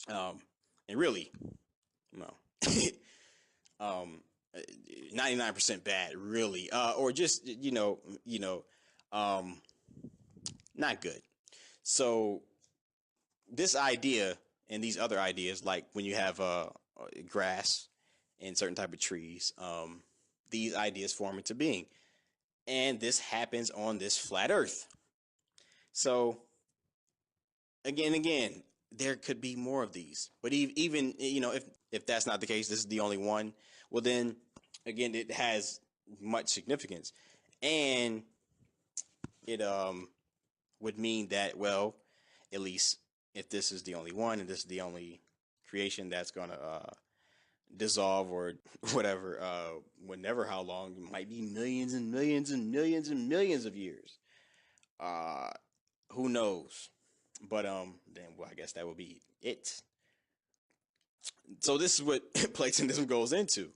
and really, no, 99% bad, really, or just um, not good. So this idea and these other ideas, like when you have grass and certain type of trees, these ideas form into being, and this happens on this flat Earth. So again, there could be more of these, but even if that's not the case, this is the only one. Well, then again, it has much significance, and it would mean that, well, at least if this is the only one and this is the only creation that's gonna dissolve or whatever, whenever, how long, it might be millions and millions and millions and millions of years. Uh, who knows? But then, well, I guess that would be it. So this is what Platonism goes into.